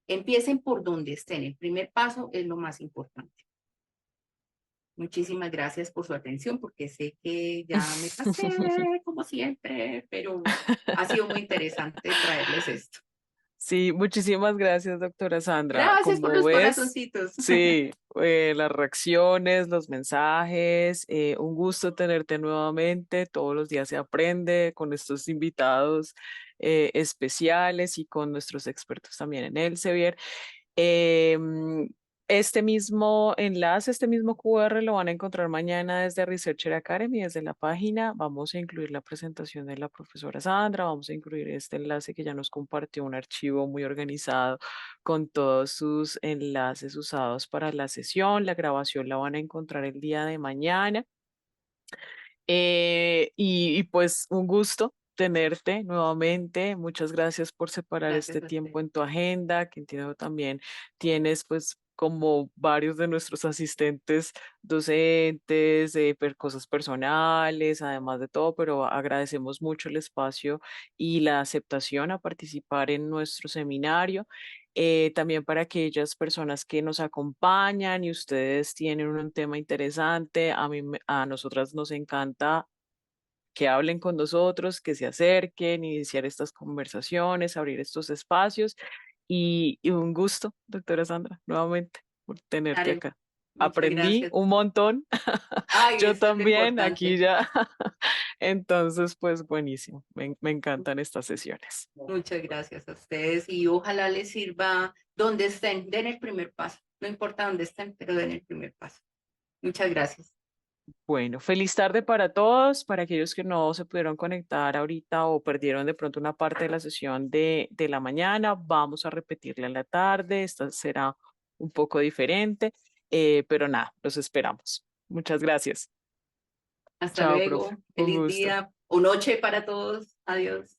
Empiecen por donde estén. El primer paso es lo más importante. Muchísimas gracias por su atención, porque sé que ya me pasé, como siempre, pero ha sido muy interesante traerles esto. Sí, muchísimas gracias, doctora Sandra. Gracias por Como los ves, corazoncitos. sí, las reacciones, los mensajes, un gusto tenerte nuevamente. Todos los días se aprende con estos invitados especiales y con nuestros expertos también en Elsevier. Em, este mismo enlace, este mismo QR lo van a encontrar mañana desde Researcher Academy, desde la página. Vamos a incluir la presentación de la profesora Sandra, vamos a incluir este enlace que ya nos compartió, un archivo muy organizado con todos sus enlaces usados para la sesión. La grabación la van a encontrar el día de mañana. Y pues un gusto tenerte nuevamente. Muchas gracias por separar este Gracias a tiempo usted. en tu agenda, que entiendo también tienes pues como varios de nuestros asistentes docentes, cosas personales, además de todo, pero agradecemos mucho el espacio y la aceptación a participar en nuestro seminario. También para aquellas personas que nos acompañan y ustedes tienen un tema interesante, a nosotras nos encanta que hablen con nosotros, que se acerquen, iniciar estas conversaciones, abrir estos espacios y un gusto, doctora Sandra, nuevamente por tenerte Karen, acá. Muchas aprendí gracias. un montón. Ay, Yo eso es lo también, aquí importante. ya. Entonces, pues buenísimo. Me encantan estas sesiones. Muchas gracias a ustedes y ojalá les sirva donde estén. Den el primer paso. No importa dónde estén, pero den el primer paso. Muchas gracias. Bueno, feliz tarde para todos, para aquellos que no se pudieron conectar ahorita o perdieron de pronto una parte de la sesión de la mañana. Vamos a repetirla en la tarde. Esta será un poco diferente, pero nada, los esperamos. Muchas gracias. Hasta Chao, profe. luego. Un Feliz gusto. día o noche para todos. Adiós.